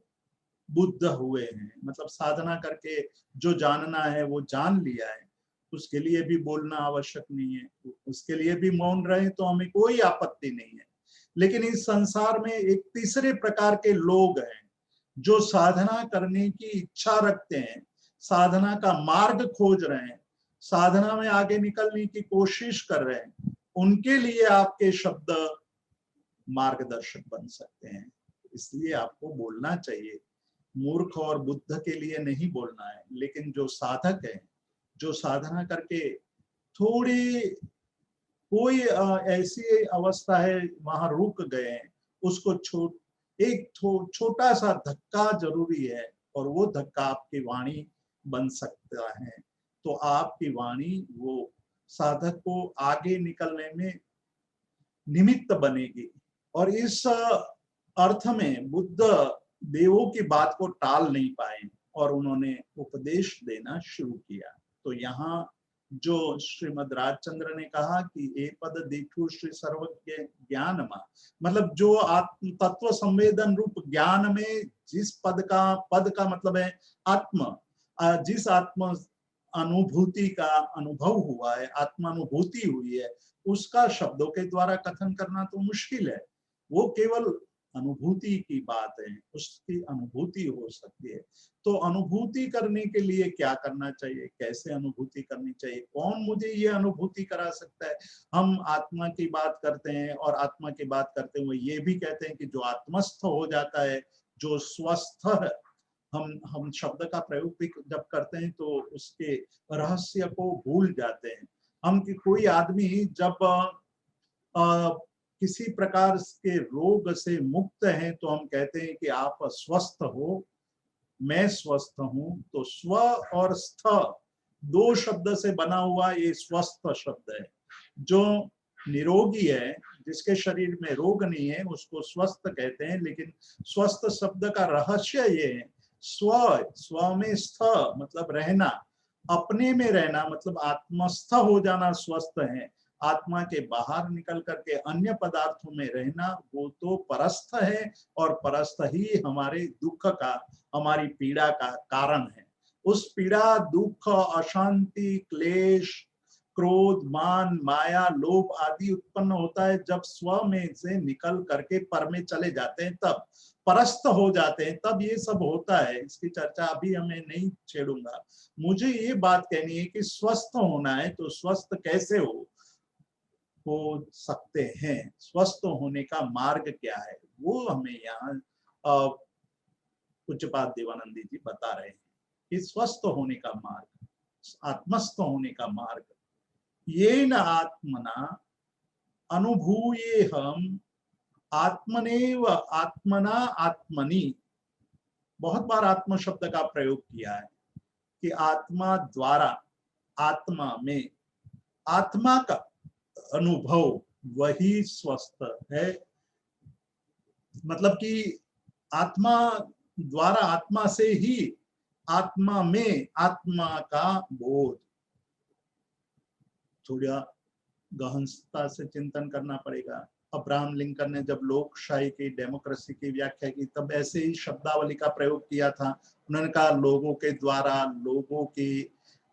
बुद्ध हुए हैं, मतलब साधना करके जो जानना है वो जान लिया है, उसके लिए भी बोलना आवश्यक नहीं है, उसके लिए भी मौन रहे तो हमें कोई आपत्ति नहीं है। लेकिन इस संसार में एक तीसरे प्रकार के लोग हैं जो साधना करने की इच्छा रखते हैं, साधना का मार्ग खोज रहे हैं, साधना में आगे निकलने की कोशिश कर रहे हैं। उनके लिए आपके शब्द मार्गदर्शक बन सकते हैं, इसलिए आपको बोलना चाहिए। मूर्ख और बुद्ध के लिए नहीं बोलना है, लेकिन जो साधक है, जो साधना करके थोड़ी कोई ऐसी अवस्था है वहां रुक गए हैं, उसको छोटा सा धक्का जरूरी है, और वो धक्का आपकी वाणी बन सकता है। तो आपकी वाणी वो साधक को आगे निकलने में निमित्त बनेगी। और इस अर्थ में बुद्ध देवों की बात को टाल नहीं पाए और उन्होंने उपदेश देना शुरू किया। तो यहाँ जो श्रीमद राजचंद्र ने कहा कि ए पद दीठु श्री सर्वज्ञ ज्ञान मा, मतलब जो आत्म तत्व संवेदन रूप ज्ञान में जिस पद का मतलब है आत्म, जिस आत्म अनुभूति का अनुभव हुआ है, आत्मानुभूति हुई है, उसका शब्दों के द्वारा कथन करना तो मुश्किल है। वो केवल अनुभूति की बात है, उसकी अनुभूति हो सकती है। तो अनुभूति करने के लिए क्या करना चाहिए, कैसे अनुभूति करनी चाहिए, कौन मुझे ये अनुभूति करा सकता है। हम आत्मा की बात करते हैं और आत्मा की बात करते हुए ये भी कहते हैं कि जो आत्मस्थ हो जाता है, जो स्वस्थ है, हम शब्द का प्रयोग भी जब करते हैं तो उसके रहस्य को भूल जाते हैं हम। कि कोई आदमी जब किसी प्रकार के रोग से मुक्त है तो हम कहते हैं कि आप स्वस्थ हो, मैं स्वस्थ हूं। तो स्व और स्थ 2 शब्द से बना हुआ ये स्वस्थ शब्द है। जो निरोगी है, जिसके शरीर में रोग नहीं है, उसको स्वस्थ कहते हैं। लेकिन स्वस्थ शब्द का रहस्य ये है, स्व में स्थ मतलब रहना, अपने में रहना, मतलब आत्मस्थ हो जाना स्वस्थ है। आत्मा के बाहर निकल करके अन्य पदार्थों में रहना वो तो परस्थ है, और परस्थ ही हमारे दुख का, हमारी पीड़ा का कारण है। उस पीड़ा, दुख, अशांति, क्लेश, क्रोध, मान, माया, लोभ आदि उत्पन्न होता है जब स्व में से निकल करके पर में चले जाते हैं, तब परस्थ हो जाते हैं, तब ये सब होता है। इसकी चर्चा अभी हमें नहीं छेड़ूंगा। मुझे ये बात कहनी है कि स्वस्थ होना है तो स्वस्थ कैसे हो सकते हैं, स्वस्थ होने का मार्ग क्या है, वो हमें यहाँ पूज्यपाद देवानंदी जी बता रहे हैं कि स्वस्थ होने का मार्ग, आत्मस्थ होने का मार्ग, ये न आत्मना अनुभूये हम आत्मनेव आत्मना आत्मनि। बहुत बार आत्म शब्द का प्रयोग किया है कि आत्मा द्वारा, आत्मा में, आत्मा का अनुभव वही स्वस्थ है। मतलब कि आत्मा द्वारा, आत्मा से ही आत्मा में आत्मा का बोध। थोड़ा गहनता से चिंतन करना पड़ेगा। अब्राहम लिंकन ने जब लोकशाही की, डेमोक्रेसी की व्याख्या की, तब ऐसे ही शब्दावली का प्रयोग किया था। उन्होंने कहा लोगों के द्वारा, लोगों की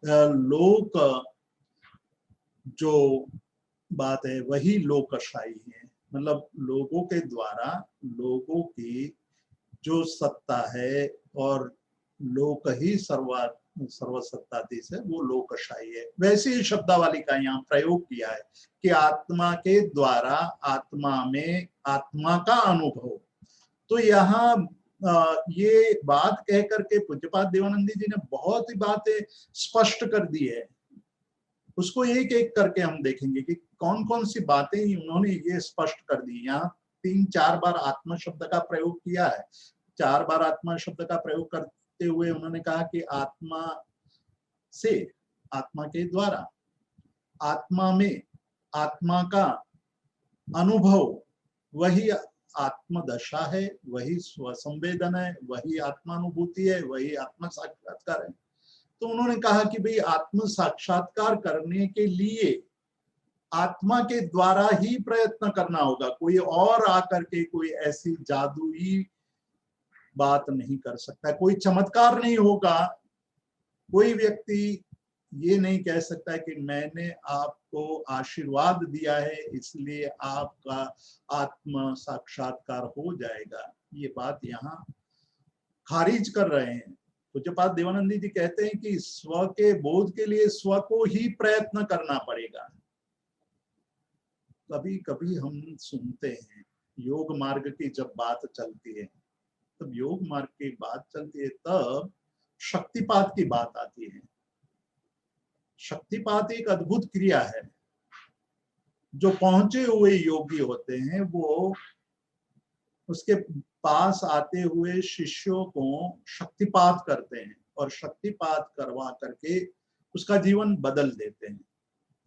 लोक जो बात है वही लोकशाही है। मतलब लोगों के द्वारा लोगों की जो सत्ता है और लोक ही सर्वसत्ताधीश है, वो लोकशाही है। वैसे ही शब्दावली का यहाँ प्रयोग किया है कि आत्मा के द्वारा आत्मा में आत्मा का अनुभव। तो यहाँ ये बात कह करके पूज्यपाद देवानंद जी ने बहुत ही बातें स्पष्ट कर दी है। उसको एक एक करके हम देखेंगे कि कौन कौन सी बातें उन्होंने ये स्पष्ट कर दी। यहाँ 3-4 बार आत्मा शब्द का प्रयोग किया है। 4 बार आत्मा शब्द का प्रयोग करते हुए उन्होंने कहा कि आत्मा से, आत्मा के द्वारा, आत्मा में आत्मा का अनुभव, वही आत्मदशा है, वही स्वसंवेदन है, वही आत्मानुभूति है, वही आत्म साक्षात्कार है। तो उन्होंने कहा कि भाई आत्म साक्षात्कार करने के लिए आत्मा के द्वारा ही प्रयत्न करना होगा। कोई और आकर के कोई ऐसी जादुई बात नहीं कर सकता, कोई चमत्कार नहीं होगा। कोई व्यक्ति ये नहीं कह सकता कि मैंने आपको आशीर्वाद दिया है इसलिए आपका आत्म साक्षात्कार हो जाएगा। ये बात यहाँ खारिज कर रहे हैं। पूज्यपाद देवानंद जी कहते हैं कि स्व के बोध के लिए स्व को ही प्रयत्न करना पड़ेगा। कभी कभी हम सुनते हैं योग मार्ग की जब बात चलती है, तब योग मार्ग की बात चलती है, तब शक्तिपात की बात आती है। शक्तिपात एक अद्भुत क्रिया है। जो पहुंचे हुए योगी होते हैं वो उसके पास आते हुए शिष्यों को शक्तिपात करते हैं और शक्तिपात करवा करके उसका जीवन बदल देते हैं।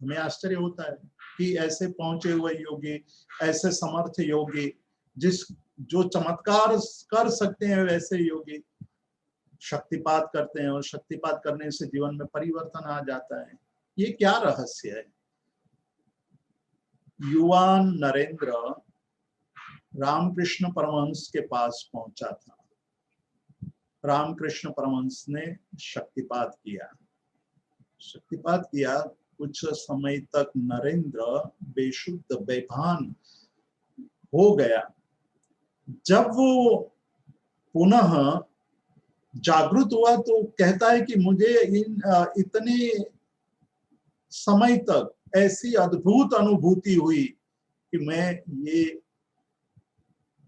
हमें आश्चर्य होता है कि ऐसे पहुंचे हुए योगी, ऐसे समर्थ योगी, जो चमत्कार कर सकते हैं, वैसे योगी शक्तिपात करते हैं और शक्तिपात करने से जीवन में परिवर्तन आ जाता है। ये क्या रहस्य है? युवान नरेंद्र रामकृष्ण परमहंस के पास पहुंचा था। रामकृष्ण परमहंस ने शक्तिपात किया। शक्तिपात किया, कुछ समय तक नरेंद्र बेशुद्ध बेभान हो गया। जब वो पुनः जागृत हुआ तो कहता है कि मुझे इतने समय तक ऐसी अद्भुत अनुभूति हुई कि मैं ये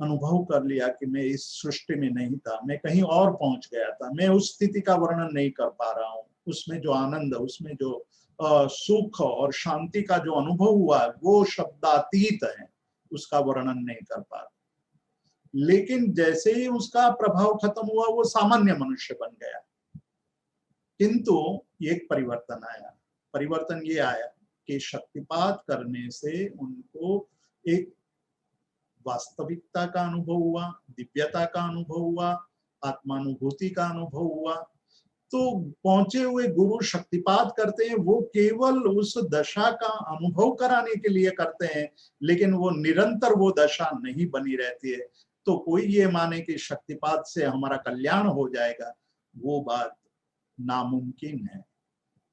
अनुभव कर लिया कि मैं इस सृष्टि में नहीं था, मैं कहीं और पहुंच गया था। मैं उस स्थिति का वर्णन नहीं कर पा रहा हूँ। उसमें जो आनंद, उसमें जो सुख और शांति का जो अनुभव हुआ वो शब्दातीत है, उसका वर्णन नहीं कर पा रहा। लेकिन जैसे ही उसका प्रभाव खत्म हुआ वो सामान्य मनुष्य बन गया। किंतु एक परिवर्तन आया। परिवर्तन ये आया कि शक्तिपात करने से उनको एक वास्तविकता का अनुभव हुआ, दिव्यता का अनुभव हुआ, आत्मानुभूति का अनुभव हुआ। तो पहुंचे हुए गुरु शक्तिपात करते हैं, वो केवल उस दशा का अनुभव कराने के लिए करते हैं, लेकिन वो निरंतर वो दशा नहीं बनी रहती है। तो कोई ये माने कि शक्तिपात से हमारा कल्याण हो जाएगा, वो बात नामुमकिन है।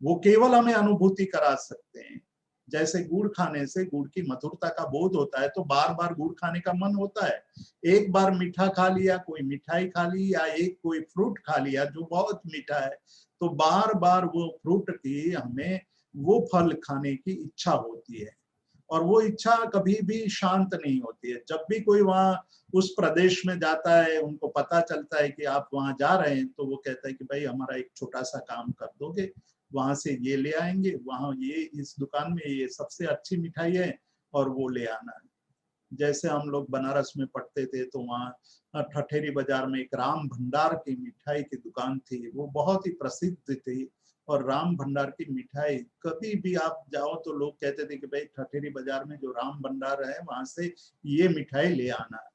वो केवल हमें अनुभूति करा सकते हैं। जैसे गुड़ खाने से गुड़ की मधुरता का बोध होता है तो बार बार गुड़ खाने का मन होता है। एक बार मीठा खा लिया, कोई मिठाई खा ली या एक कोई फ्रूट खा लिया जो बहुत मीठा है, तो बार बार वो फ्रूट की हमें वो फल खाने की इच्छा होती है और वो इच्छा कभी भी शांत नहीं होती है। जब भी कोई वहाँ उस प्रदेश में जाता है, उनको पता चलता है कि आप वहाँ जा रहे हैं, तो वो कहता है कि भाई हमारा एक छोटा सा काम कर दोगे, वहां से ये ले आएंगे, वहां ये इस दुकान में ये सबसे अच्छी मिठाई है और वो ले आना है। जैसे हम लोग बनारस में पढ़ते थे तो वहाँ ठठेरी बाजार में एक राम भंडार की मिठाई की दुकान थी, वो बहुत ही प्रसिद्ध थी। और राम भंडार की मिठाई कभी भी आप जाओ तो लोग कहते थे कि भाई ठठेरी बाजार में जो राम भंडार है वहां से ये मिठाई ले आना है।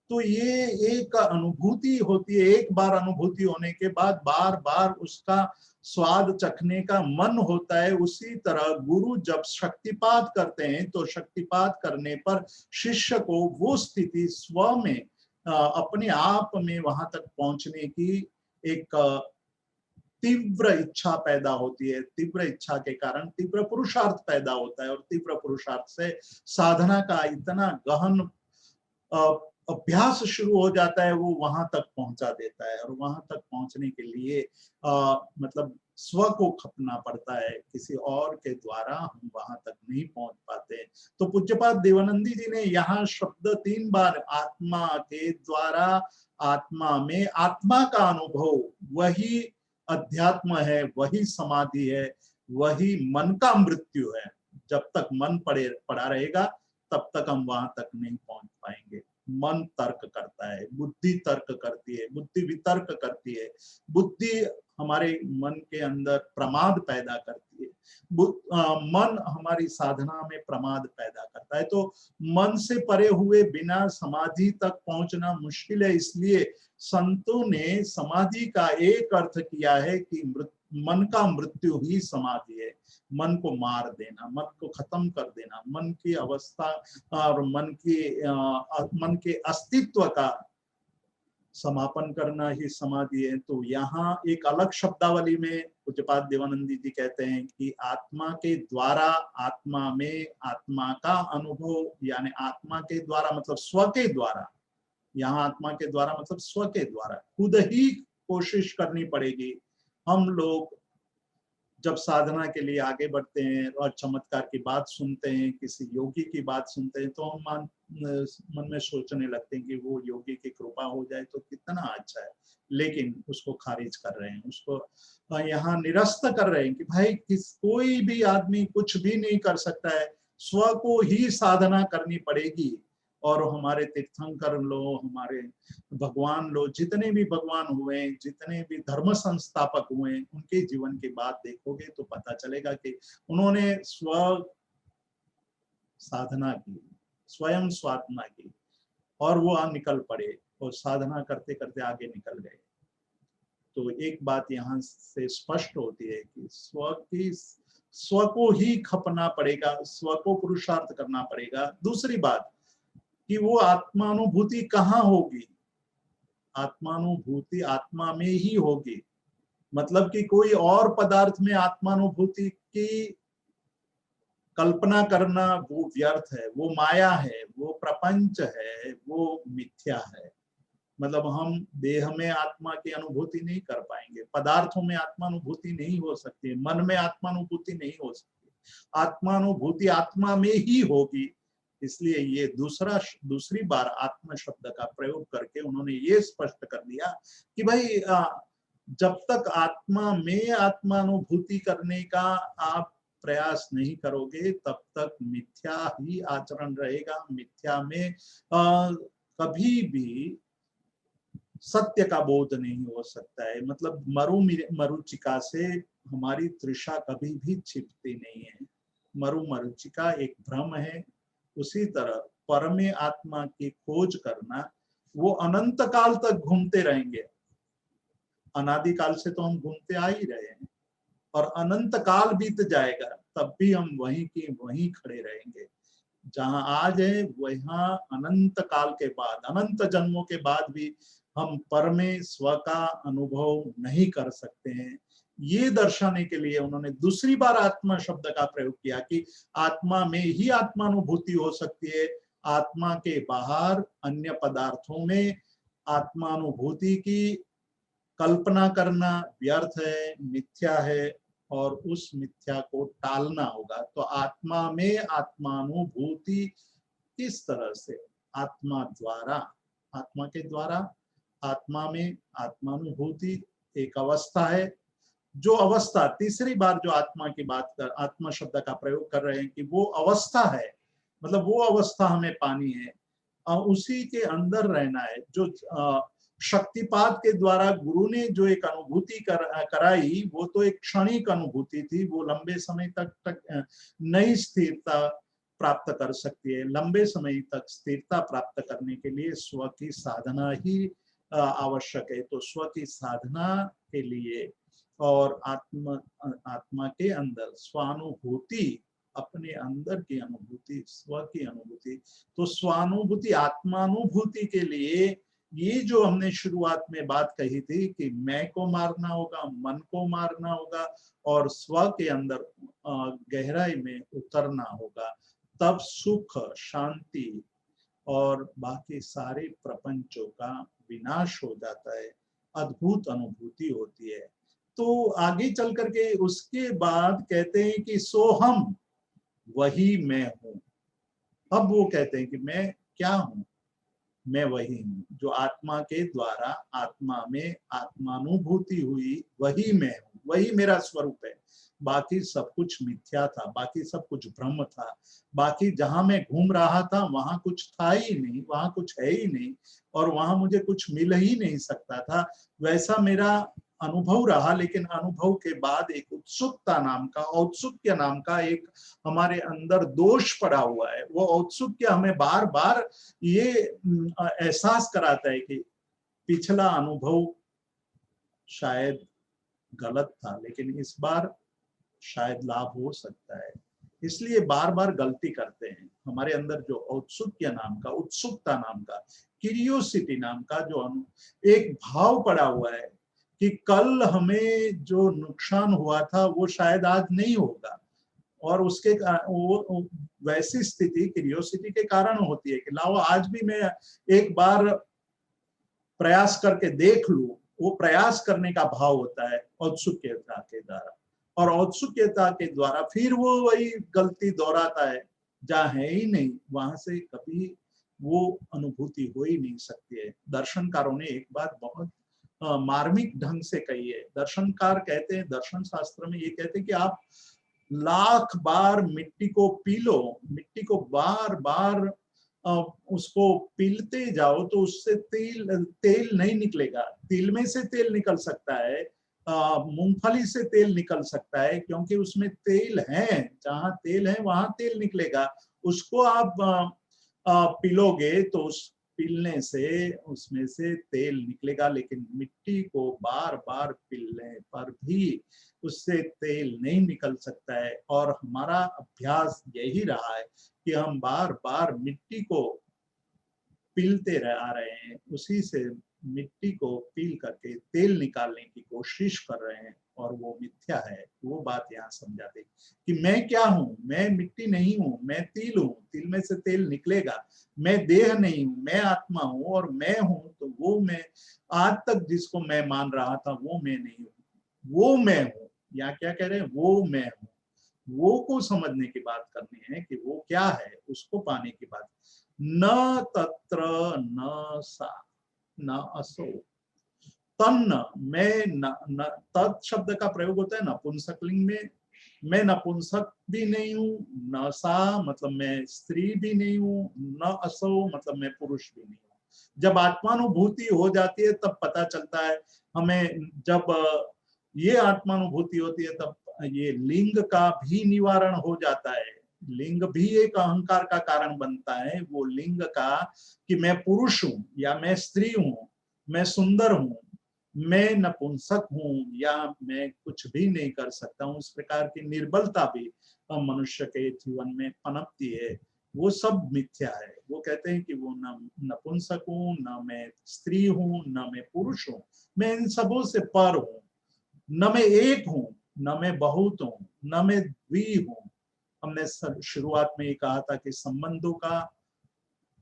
तो ये एक अनुभूति होती है, एक बार अनुभूति होने के बाद बार बार उसका स्वाद चखने का मन होता है। उसी तरह गुरु जब शक्तिपात करते हैं तो शक्तिपात करने पर शिष्य को वो स्थिति स्व में अपने आप में वहां तक पहुंचने की एक तीव्र इच्छा पैदा होती है। तीव्र इच्छा के कारण तीव्र पुरुषार्थ पैदा होता है और तीव्र पुरुषार्थ से साधना का इतना गहन अभ्यास शुरू हो जाता है, वो वहां तक पहुंचा देता है। और वहां तक पहुंचने के लिए मतलब स्व को खपना पड़ता है, किसी और के द्वारा हम वहां तक नहीं पहुंच पाते। तो पूज्यपाद देवानंदी जी ने यहाँ शब्द 3 बार आत्मा के द्वारा, आत्मा में, आत्मा का अनुभव वही अध्यात्म है, वही समाधि है, वही मन का मृत्यु है। जब तक मन पड़ा रहेगा तब तक हम वहां तक नहीं पहुंच पाएंगे। मन तर्क करता है, बुद्धि तर्क करती है, बुद्धि वितर्क करती है, बुद्धि हमारे मन के अंदर प्रमाद पैदा करती है, मन हमारी साधना में प्रमाद पैदा करता है। तो मन से परे हुए बिना समाधि तक पहुंचना मुश्किल है। इसलिए संतों ने समाधि का एक अर्थ किया है कि मन का मृत्यु ही समाधि है। मन को मार देना, मन को खत्म कर देना, मन की अवस्था और मन के अस्तित्व का समापन करना ही समाधि है। तो यहाँ एक अलग शब्दावली में पूज्यपाद देवानंदी जी कहते हैं कि आत्मा के द्वारा, आत्मा में, आत्मा का अनुभव, यानी आत्मा के द्वारा मतलब स्व के द्वारा। यहाँ आत्मा के द्वारा मतलब स्व के द्वारा खुद ही कोशिश करनी पड़ेगी। हम लोग जब साधना के लिए आगे बढ़ते हैं और चमत्कार की बात सुनते हैं, किसी योगी की बात सुनते हैं, तो हम मन में सोचने लगते हैं कि वो योगी की कृपा हो जाए तो कितना अच्छा है। लेकिन उसको खारिज कर रहे हैं, उसको यहाँ निरस्त कर रहे हैं कि भाई कोई भी आदमी कुछ भी नहीं कर सकता है, स्व को ही साधना करनी पड़ेगी। और हमारे तीर्थंकर लो, हमारे भगवान लो, जितने भी भगवान हुए, जितने भी धर्म संस्थापक हुए, उनके जीवन की बात देखोगे तो पता चलेगा कि उन्होंने स्व साधना की, स्वयं साधना की, और वो निकल पड़े और साधना करते करते आगे निकल गए। तो एक बात यहाँ से स्पष्ट होती है कि स्व को ही खपना पड़ेगा, स्व को पुरुषार्थ करना पड़ेगा। दूसरी बात कि वो आत्मानुभूति कहाँ होगी? आत्मानुभूति आत्मा में ही होगी। मतलब कि कोई और पदार्थ में आत्मानुभूति की कल्पना करना वो व्यर्थ है, वो माया है, वो प्रपंच है, वो मिथ्या है। मतलब हम देह में आत्मा की अनुभूति नहीं कर पाएंगे, पदार्थों में आत्मानुभूति नहीं हो सकती, मन में आत्मानुभूति नहीं हो सकती। आत्मानुभूति आत्मा में ही होगी। इसलिए ये दूसरी बार आत्मा शब्द का प्रयोग करके उन्होंने ये स्पष्ट कर दिया कि भाई जब तक आत्मा में आत्मानुभूति करने का आप प्रयास नहीं करोगे तब तक मिथ्या ही आचरण रहेगा। मिथ्या में कभी भी सत्य का बोध नहीं हो सकता है। मतलब मरुचिका से हमारी तृषा कभी भी छिपती नहीं है। मरुचिका एक भ्रम है। उसी तरह परमे आत्मा की खोज करना, वो अनंत काल तक घूमते रहेंगे। अनादिकाल से तो हम घूमते आ ही रहे हैं और अनंत काल बीत जाएगा तब भी हम वहीं की वहीं खड़े रहेंगे। जहां आज है वहां अनंत काल के बाद, अनंत जन्मों के बाद भी हम परमे स्व का अनुभव नहीं कर सकते हैं। ये दर्शाने के लिए उन्होंने दूसरी बार आत्मा शब्द का प्रयोग किया कि आत्मा में ही आत्मानुभूति हो सकती है। आत्मा के बाहर अन्य पदार्थों में आत्मानुभूति की कल्पना करना व्यर्थ है, मिथ्या है, और उस मिथ्या को टालना होगा। तो आत्मा में आत्मानुभूति किस तरह से? आत्मा द्वारा, आत्मा के द्वारा, आत्मा में आत्मानुभूति एक अवस्था है। जो अवस्था, तीसरी बार जो आत्मा की बात कर, आत्मा शब्द का प्रयोग कर रहे हैं कि वो अवस्था है, मतलब वो अवस्था हमें पानी है, उसी के अंदर रहना है। जो शक्तिपात के द्वारा गुरु ने जो एक अनुभूति कराई वो तो एक क्षणिक अनुभूति थी, वो लंबे समय तक नहीं स्थिर था। प्राप्त कर सकती है। लंबे समय तक स्थिरता प्राप्त करने के लिए स्व की साधना ही आवश्यक है। तो स्व की साधना के लिए और आत्मा के अंदर स्वानुभूति, अपने अंदर की अनुभूति, स्व की अनुभूति, तो स्वानुभूति आत्मानुभूति के लिए ये जो हमने शुरुआत में बात कही थी कि मैं को मारना होगा, मन को मारना होगा और स्व के अंदर गहराई में उतरना होगा, तब सुख, शांति और बाकी सारे प्रपंचों का विनाश हो जाता है, अद्भुत अनुभूति होती है। तो आगे चल करके उसके बाद कहते हैं कि सोहम, वही मैं हूं। अब वो कहते हैं कि मैं क्या हूं, मैं वही हूं जो आत्मा के द्वारा आत्मा में आत्मानुभूति हुई, वही मैं हूं, वही मेरा स्वरूप है। बाकी सब कुछ मिथ्या था, बाकी सब कुछ भ्रम था, बाकी जहां मैं घूम रहा था वहां कुछ था ही नहीं, वहां कुछ है ही नहीं और वहां मुझे कुछ मिल ही नहीं सकता था। वैसा मेरा अनुभव रहा, लेकिन अनुभव के बाद एक उत्सुकता नाम का, औत्सुक्य नाम का एक हमारे अंदर दोष पड़ा हुआ है। वो औत्सुक्य हमें बार बार ये एहसास कराता है कि पिछला अनुभव शायद गलत था, लेकिन इस बार शायद लाभ हो सकता है। इसलिए बार बार गलती करते हैं। हमारे अंदर जो औत्सुक्य नाम का, उत्सुकता नाम का, क्यूरियोसिटी नाम का जो एक भाव पड़ा हुआ है कि कल हमें जो नुकसान हुआ था वो शायद आज नहीं होगा, और उसके वो वैसी स्थिति क्यूरियोसिटी के कारण होती है कि लाओ आज भी मैं एक बार प्रयास करके देख लूं। वो प्रयास करने का भाव होता है औत्सुक्यता के द्वारा, और औत्सुक्यता के द्वारा फिर वो वही गलती दोहराता है। जहाँ है ही नहीं वहां से कभी वो अनुभूति हो ही नहीं सकती है। दर्शनकारों ने एक बात बहुत मार्मिक ढंग से कही है। दर्शनकार कहते हैं, दर्शन शास्त्र में ये कहते हैं कि आप लाख बार मिट्टी को पी लो, मिट्टी को बार बार उसको पीलते जाओ तो उससे तेल नहीं निकलेगा। तिल में से तेल निकल सकता है, मूंगफली से तेल निकल सकता है, क्योंकि उसमें तेल है, जहां तेल है वहां तेल निकलेगा। उसको आप पीलोगे तो उस पीलने से उसमें से तेल निकलेगा, लेकिन मिट्टी को बार बार पीलने पर भी उससे तेल नहीं निकल सकता है। और हमारा अभ्यास यही रहा है कि हम बार बार मिट्टी को पीलते आ रहे हैं, उसी से मिट्टी को पील करके तेल निकालने की कोशिश कर रहे हैं, और वो मिथ्या है। वो बात यहाँ समझाते कि मैं क्या हूँ, मैं मिट्टी नहीं हूँ, मैं तिल हूँ, तिल में से तेल निकलेगा। मैं देह नहीं हूँ, मैं आत्मा हूँ, और मैं हूँ तो वो मैं आज तक जिसको मैं मान रहा था वो मैं नहीं हूँ, वो मैं हूँ। या क्या कह रहे हैं, वो मैं हूँ। वो को समझने की बात करनी है कि वो क्या है, उसको पाने की बात। न तत्र न सा न असो तन्न, मैं न तत् शब्द का प्रयोग होता है नपुंसकलिंग में। मैं नपुंसक भी नहीं हूँ, न सा मतलब मैं स्त्री भी नहीं हूँ, न असो मतलब मैं पुरुष भी नहीं हूँ। जब आत्मानुभूति हो जाती है तब पता चलता है हमें। जब ये आत्मानुभूति होती है तब ये लिंग का भी निवारण हो जाता है। लिंग भी एक अहंकार का कारण बनता है। वो लिंग का कि मैं पुरुष हूँ या मैं स्त्री हूँ, मैं सुंदर हूँ, मैं नपुंसक हूँ, या मैं कुछ भी नहीं कर सकता हूँ, उस प्रकार की निर्बलता भी मनुष्य के जीवन में पनपती है। वो सब मिथ्या है। वो कहते हैं कि वो न नपुंसक हूँ, न मैं स्त्री हूँ, न मैं पुरुष हूँ, मैं इन सबों से पर हूँ। न मैं एक हूँ, न मैं बहुत हूँ, न मैं द्वि हूँ। हमने शुरुआत में ये कहा था कि संबंधों का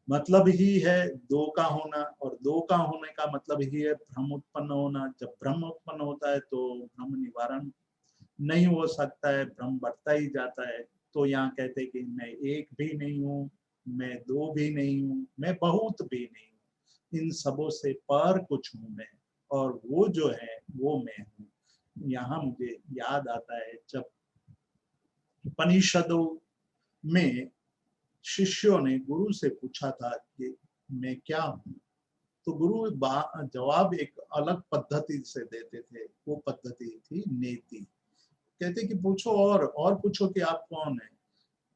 मतलब ही है दो का होना, और दो का होने का मतलब ही है भ्रम उत्पन्न होना। जब भ्रम उत्पन्न होता है तो भ्रम निवारण नहीं हो सकता है, भ्रम बढ़ता ही जाता है। तो यहाँ कहते हैं कि मैं एक भी नहीं हूँ, मैं दो भी नहीं हूँ, मैं बहुत भी नहीं हूँ, इन सबों से पर कुछ हूँ मैं, और वो जो है वो मैं हूँ। यहाँ मुझे याद आता है जब उपनिषदों में शिष्यों ने गुरु से पूछा था कि मैं क्या हूँ, तो गुरु जवाब एक अलग पद्धति से देते थे। वो पद्धति थी नेति। कहते कि पूछो और पूछो कि आप कौन है।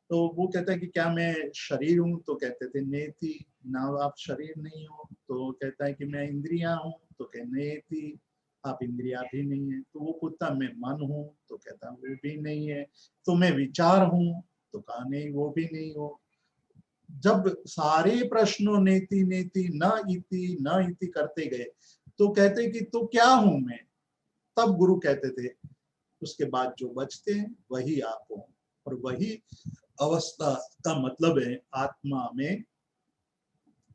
तो वो कहता है कि क्या मैं शरीर हूँ, तो कहते थे नेति। ना आप शरीर नहीं हो, तो कहता है कि मैं इंद्रियां हूँ, तो कहे नेति, आप इंद्रिया भी नहीं है। तो वो पूछता मैं मन हूँ, तो कहता वो भी नहीं है। तो मैं विचार हूँ, तो कहा नहीं वो भी नहीं हो। जब सारे प्रश्नों नेति नेति न इति करते गए, तो कहते कि तो क्या हूं मैं। तब गुरु कहते थे उसके बाद जो बचते हैं वही आप हो, और वही अवस्था का मतलब है आत्मा में,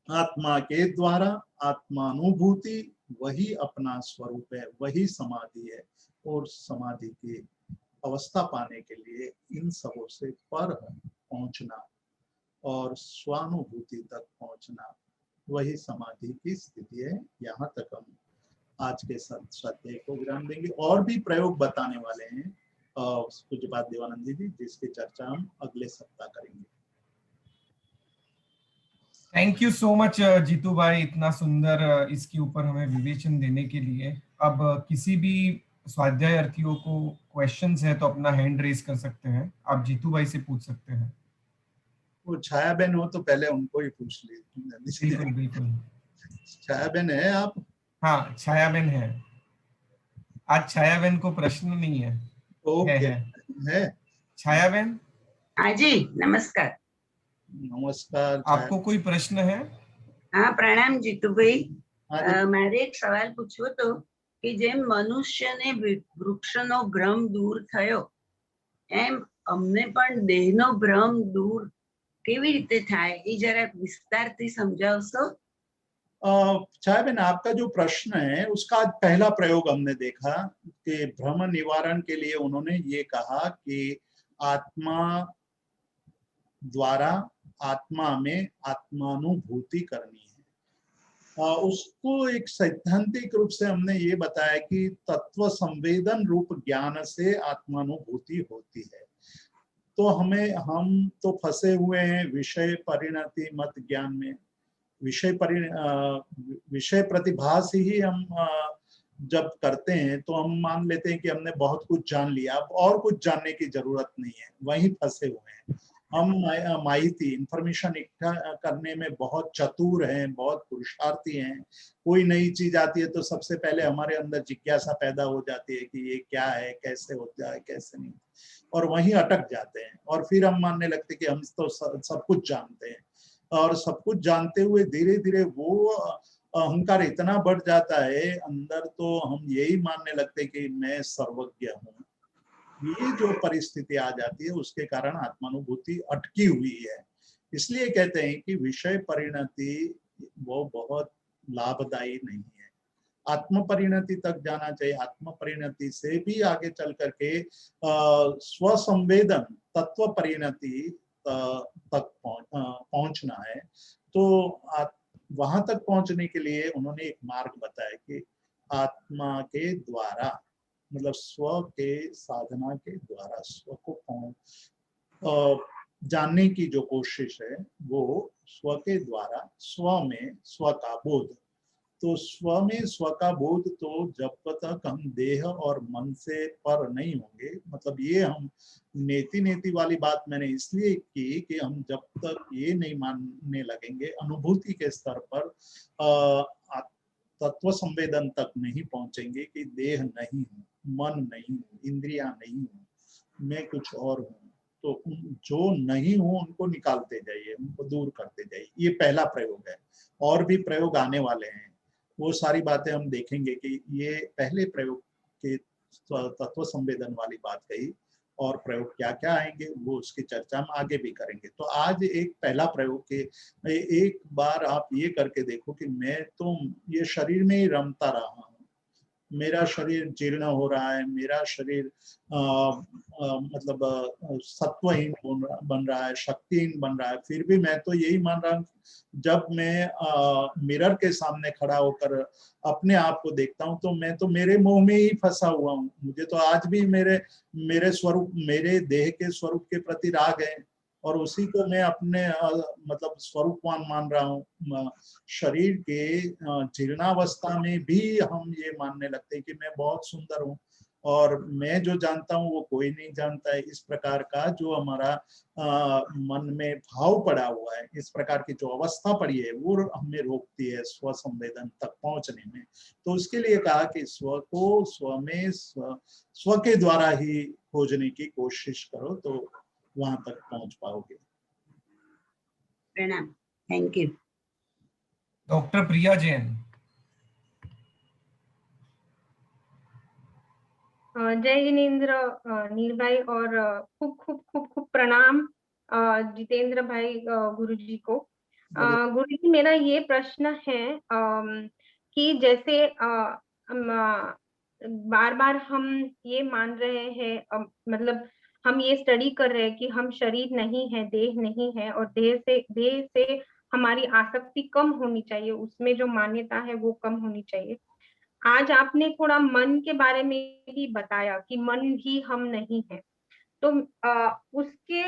आत्मा के द्वारा आत्मानुभूति, वही अपना स्वरूप है, वही समाधि है। और समाधि की अवस्था पाने के लिए इन सबों से पर पहुंचना और स्वानुभूति तक पहुंचना, वही समाधि की स्थिति है। यहाँ तक हम आज के स्वाध्याय को विराम देंगे। और भी प्रयोग बताने वाले हैं पूज्यपाद देवानंद जी, जिसकी चर्चा हम अगले सप्ताह करेंगे। Thank you so much Jitu भाई, इतना सुंदर इसके ऊपर हमें विवेचन देने के लिए। अब किसी भी स्वाध्यायार्थियों को क्वेश्चंस है तो अपना हैंड रेज कर सकते हैं, आप जीतू भाई से पूछ सकते हैं। वो छाया बहन हो तो पहले उनको ही पूछ लीजिए। बिल्कुल बिल्कुल। छाया बहन है आप? हाँ, छाया बहन है। आज छाया बहन को प्रश्न नहीं है। ओके। है छाया बहन। हाँ जी, नमस्कार। नमस्कार। आपको कोई प्रश्न है? हाँ, प्रणाम जीतू भाई। हाँ जी। મારે એક સવાલ પૂછવો તો કે જેમ મનુષ્યને વૃક્ષનો ભ્રમ દૂર થયો, એમ અમને પણ દેહનો ભ્રમ દૂર કેવી રીતે થાય, એ જરા વિસ્તારથી સમજાવશો? छाया बहन, आपका जो प्रश्न है उसका आज पहला प्रयोग हमने देखा कि भ्रम निवारण के लिए उन्होंने ये कहा कि आत्मा द्वारा आत्मा में आत्मानुभूति करनी है। उसको एक सैद्धांतिक रूप से हमने ये बताया कि तत्व संवेदन रूप ज्ञान से आत्मानुभूति होती है। तो हम तो फंसे हुए हैं विषय परिणति मत ज्ञान में। विषय प्रतिभास ही हम जब करते हैं तो हम मान लेते हैं कि हमने बहुत कुछ जान लिया, अब और कुछ जानने की जरूरत नहीं है, वहीं फंसे हुए हैं हम। माहिती इंफॉर्मेशन इकट्ठा करने में बहुत चतुर हैं, बहुत पुरुषार्थी हैं। कोई नई चीज आती है तो सबसे पहले हमारे अंदर जिज्ञासा पैदा हो जाती है कि ये क्या है, कैसे होता है, कैसे नहीं, और वहीं अटक जाते हैं। और फिर हम मानने लगते हैं कि हम तो सब कुछ जानते हैं, और सब कुछ जानते हुए धीरे धीरे वो अहंकार इतना बढ़ जाता है अंदर, तो हम यही मानने लगते कि मैं सर्वज्ञ हूँ। ये जो परिस्थिति आ जाती है उसके कारण आत्मानुभूति अटकी हुई है। इसलिए कहते हैं कि विषय परिणति वो बहुत लाभदायी नहीं है, आत्म परिणति तक जाना चाहिए। आत्म परिणति से भी आगे चल करके स्वसंवेदन तत्व परिणति तक पहुंचना है। तो वहां तक पहुंचने के लिए उन्होंने एक मार्ग बताया कि आत्मा के द्वारा, मतलब स्व के साधना के द्वारा स्व को जानने की जो कोशिश है वो स्व के द्वारा, स्व में स्व का बोध। तो स्व में स्व का बोध तो जब तक हम देह और मन से पर नहीं होंगे, मतलब ये हम नेति नेति वाली बात मैंने इसलिए की कि हम जब तक ये नहीं मानने लगेंगे, अनुभूति के स्तर पर तत्व संवेदन तक नहीं पहुंचेंगे कि देह नहीं हूँ, मन नहीं हूँ, इंद्रियां नहीं हूँ, मैं कुछ और हूँ। तो जो नहीं हूँ उनको निकालते जाइए, उनको दूर करते जाइए। ये पहला प्रयोग है। और भी प्रयोग आने वाले हैं, वो सारी बातें हम देखेंगे कि ये पहले प्रयोग के तत्व संवेदन वाली बात कही, और प्रयोग क्या क्या आएंगे वो उसकी चर्चा हम आगे भी करेंगे। तो आज एक पहला प्रयोग के एक बार आप ये करके देखो कि मैं तो ये शरीर में ही रमता रहा हूँ, मेरा शरीर जीर्ण हो रहा है, मेरा शरीर मतलब सत्वहीन बन रहा है, शक्तिहीन बन रहा है, फिर भी मैं तो यही मान रहा हूँ। जब मैं मिरर के सामने खड़ा होकर अपने आप को देखता हूँ तो मैं तो मेरे मोह में ही फंसा हुआ हूँ। मुझे तो आज भी मेरे स्वरूप, मेरे देह के स्वरूप के प्रति राग है, और उसी को मैं अपने मतलब स्वरूपवान मान रहा हूँ। शरीर के जीर्णावस्था में भी हम ये मानने लगते हैं कि मैं बहुत सुंदर हूँ, और मैं जो जानता हूँ वो कोई नहीं जानता है। इस प्रकार का जो हमारा मन में भाव पड़ा हुआ है, इस प्रकार की जो अवस्था पड़ी है, वो हमें रोकती है स्व संवेदन तक पहुंचने में। तो उसके लिए कहा कि स्व को स्व में स्व के द्वारा ही खोजने की कोशिश करो, तो वहां तक पहुंच पाओगे। प्रणाम, थैंक यू। डॉक्टर प्रिया जैन। जय जिनेन्द्र नील भाई, और खूब खूब खूब खूब प्रणाम जितेंद्र भाई गुरुजी को। गुरुजी, मेरा ये प्रश्न है कि जैसे बार बार हम ये मान रहे हैं, मतलब हम ये स्टडी कर रहे हैं कि हम शरीर नहीं है, देह नहीं है, और देह से हमारी आसक्ति कम होनी चाहिए, उसमें जो मान्यता है वो कम होनी चाहिए। आज आपने थोड़ा मन के बारे में भी बताया कि मन भी हम नहीं है, तो उसके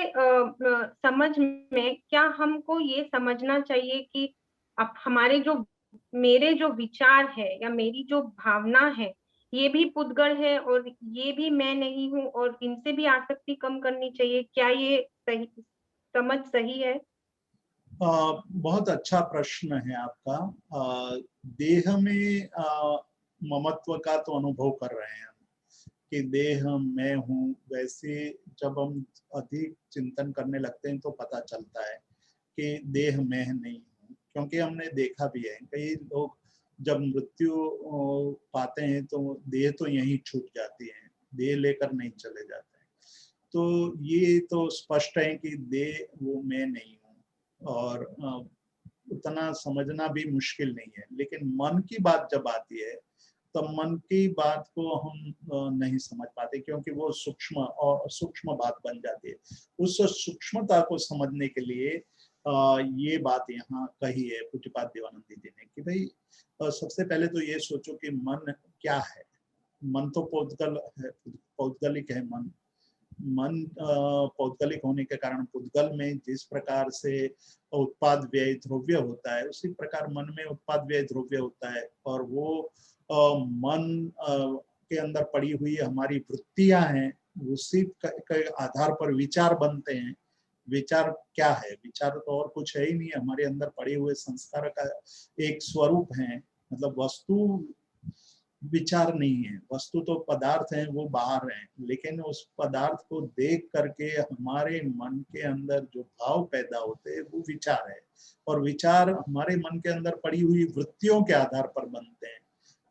समझ में क्या हमको ये समझना चाहिए कि अब हमारे जो मेरे जो विचार है या मेरी जो भावना है, ये भी पुद्गल है और ये भी मैं नहीं हूँ, और इनसे भी आसक्ति कम करनी चाहिए? क्या ये सही समझ सही है? बहुत अच्छा प्रश्न है आपका। देह में ममत्व का तो अनुभव कर रहे हैं कि देह मैं हूँ। वैसे जब हम अधिक चिंतन करने लगते हैं तो पता चलता है कि देह मैं नहीं हूँ, क्योंकि हमने देखा भी है कई लोग जब मृत्यु पाते हैं तो देह तो यहीं छूट जाती है, देह लेकर नहीं चले जाते हैं। तो ये तो स्पष्ट है कि देह वो मैं नहीं हूँ, और उतना समझना भी मुश्किल नहीं है। लेकिन मन की बात जब आती है तो मन की बात को हम नहीं समझ पाते, क्योंकि वो सूक्ष्म बात बन जाती है। उस सूक्ष्मता को समझने के लिए ये बात यहाँ कही है पूज्यपाद देवानंद जी ने कि भाई सबसे पहले तो ये सोचो कि मन क्या है। मन तो पौद्गल है, पौद्गलिक है। मन पौद्गलिक होने के कारण पुद्गल में जिस प्रकार से उत्पाद व्यय द्रव्य होता है, उसी प्रकार मन में उत्पाद व्यय द्रव्य होता है। और वो मन के अंदर पड़ी हुई हमारी वृत्तियां हैं, उसी के आधार पर विचार बनते हैं। विचार क्या है? विचार तो और कुछ है ही नहीं, हमारे अंदर पड़े हुए संस्कार का एक स्वरूप है। मतलब वस्तु विचार नहीं है, वस्तु तो पदार्थ हैं, वो बाहर हैं, लेकिन उस पदार्थ को देख करके हमारे मन के अंदर जो भाव पैदा होते हैं वो विचार है। और विचार हमारे मन के अंदर पड़ी हुई वृत्तियों के आधार पर बनते हैं।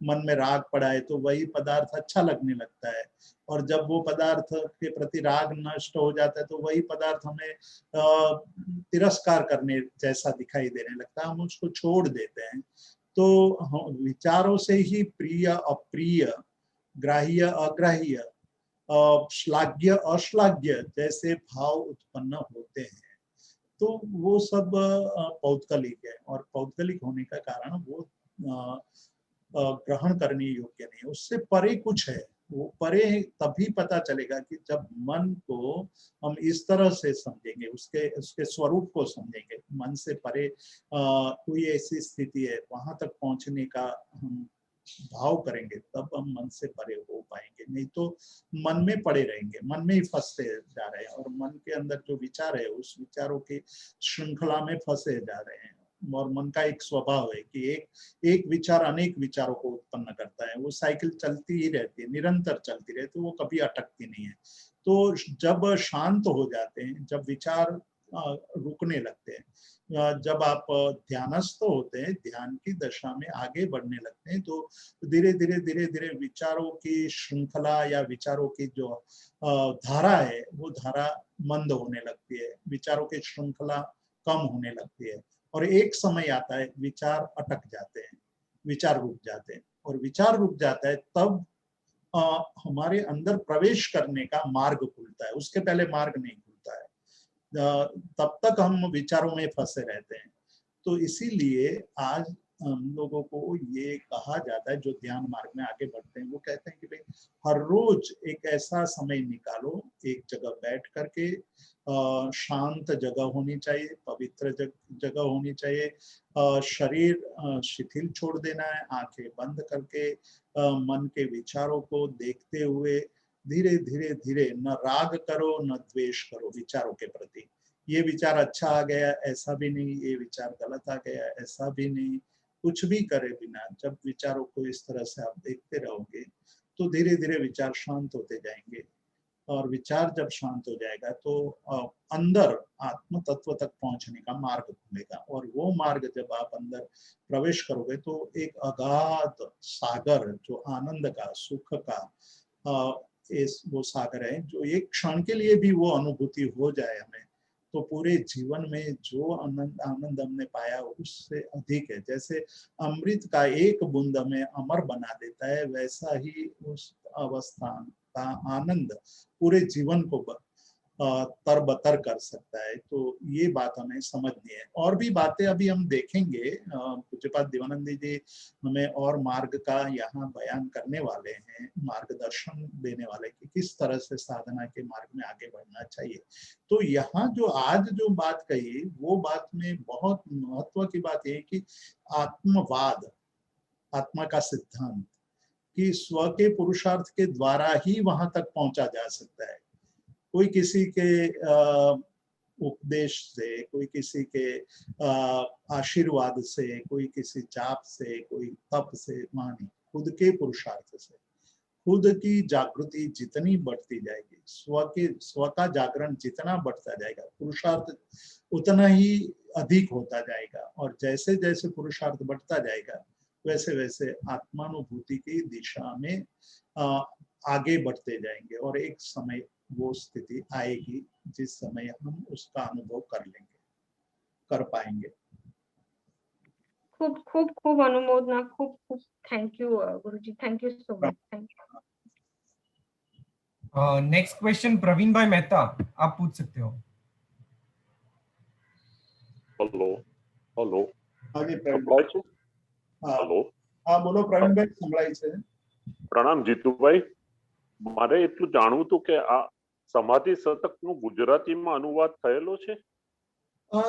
मन में राग पड़ा है तो वही पदार्थ अच्छा लगने लगता है, और जब वो पदार्थ के प्रति राग नष्ट हो जाता है तो वही पदार्थ हमें तिरस्कार करने जैसा दिखाई देने लगता है, हम उसको छोड़ देते हैं। तो विचारों से ही प्रिय अप्रिय, ग्राह्य अग्राह्य, श्लाघ्य अश्लाघ्य जैसे भाव उत्पन्न होते हैं। तो वो सब पौद्गलिक है, और पौद्गलिक होने का कारण वो ग्रहण करने योग्य नहीं है। उससे परे कुछ है, वो परे तभी पता चलेगा कि जब मन को हम इस तरह से समझेंगे, उसके स्वरूप को समझेंगे। मन से परे कोई ऐसी स्थिति है, वहां तक पहुंचने का हम भाव करेंगे, तब हम मन से परे हो पाएंगे। नहीं तो मन में पड़े रहेंगे, मन में ही फंसते जा रहे हैं, और मन के अंदर जो विचार है उस विचारों की श्रृंखला में फंसे जा रहे हैं। और मन का एक स्वभाव है कि एक विचार अनेक विचारों को उत्पन्न करता है। वो साइकिल चलती ही रहती है, निरंतर चलती रहती है, वो कभी अटकती नहीं है। तो जब शांत हो जाते हैं, जब विचार रुकने लगते हैं, जब आप ध्यानस्थ होते हैं, ध्यान की दशा में आगे बढ़ने लगते हैं, तो धीरे धीरे विचारों की श्रृंखला या विचारों की जो धारा है वो धारा मंद होने लगती है, विचारों की श्रृंखला कम होने लगती है। और एक समय आता है विचार अटक जाते हैं, विचार रुक जाते हैं, और विचार रुक जाता है तब हमारे अंदर प्रवेश करने का मार्ग खुलता है। उसके पहले मार्ग नहीं खुलता है, तब तक हम विचारों में फंसे रहते हैं। तो इसीलिए आज हम लोगों को ये कहा जाता है, जो ध्यान मार्ग में आगे बढ़ते हैं वो कहते हैं कि भाई हर रोज एक ऐसा समय निकालो, एक जगह बैठ करके, शांत जगह होनी चाहिए, पवित्र जगह होनी चाहिए, शरीर शिथिल छोड़ देना है, आंखें बंद करके मन के विचारों को देखते हुए धीरे धीरे धीरे, न राग करो न द्वेष करो विचारों के प्रति। ये विचार अच्छा आ गया ऐसा भी नहीं, ये विचार गलत आ गया ऐसा भी नहीं, कुछ भी करे बिना जब विचारों को इस तरह से आप देखते रहोगे तो धीरे धीरे विचार शांत होते जाएंगे, और विचार जब शांत हो जाएगा तो अंदर आत्म तत्व तक पहुंचने का मार्ग खुलेगा, और वो मार्ग जब आप अंदर प्रवेश करोगे तो एक अगाध सागर जो आनंद का, सुख का वो सागर है, जो एक क्षण के लिए भी वो अनुभूति हो जाए हमें तो पूरे जीवन में जो आनंद हमने पाया उससे अधिक है। जैसे अमृत का एक बूंद हमें अमर बना देता है, वैसा ही उस अवस्था का आनंद पूरे जीवन को तरबतर कर सकता है। तो ये बात हमें समझनी है। और भी बातें अभी हम देखेंगे, पूज्यपाद देवानंद जी हमें और मार्ग का यहाँ बयान करने वाले हैं, मार्गदर्शन देने वाले कि किस तरह से साधना के मार्ग में आगे बढ़ना चाहिए। तो यहाँ जो आज जो बात कही वो बात में बहुत महत्व की बात यह कि आत्मवाद, आत्मा का सिद्धांत कि स्व के पुरुषार्थ के द्वारा ही वहां तक पहुंचा जा सकता है। कोई किसी के उपदेश से, कोई किसी के आशीर्वाद से, कोई किसी जाप से, कोई तप से वहां नहीं, खुद के पुरुषार्थ से। खुद की जागृति जितनी बढ़ती जाएगी, स्व का जागरण जितना बढ़ता जाएगा, पुरुषार्थ उतना ही अधिक होता जाएगा, और जैसे जैसे पुरुषार्थ बढ़ता जाएगा वैसे वैसे आत्मानुभूति की दिशा में आगे बढ़ते जाएंगे, और एक समय वो स्थिति आएगी जिस समय हम उसका अनुभव कर लेंगे, कर पाएंगे। खूब खूब खूब अनुमोदना, खूब खूब थैंक यू गुरुजी, thank you so much, thank you. Next question Praveen भाई मेहता, आप पूछ सकते हो। हेलो हेलो आगे संभळाय છે? हेलो हाँ बोलो प्रवीण भाई, संभळाय છે। प्रणाम जीतूभाई, મારે એટલું જાણવું હતું કે આ સમાધિ શતકનો ગુજરાતીમાં અનુવાદ થયેલો છે?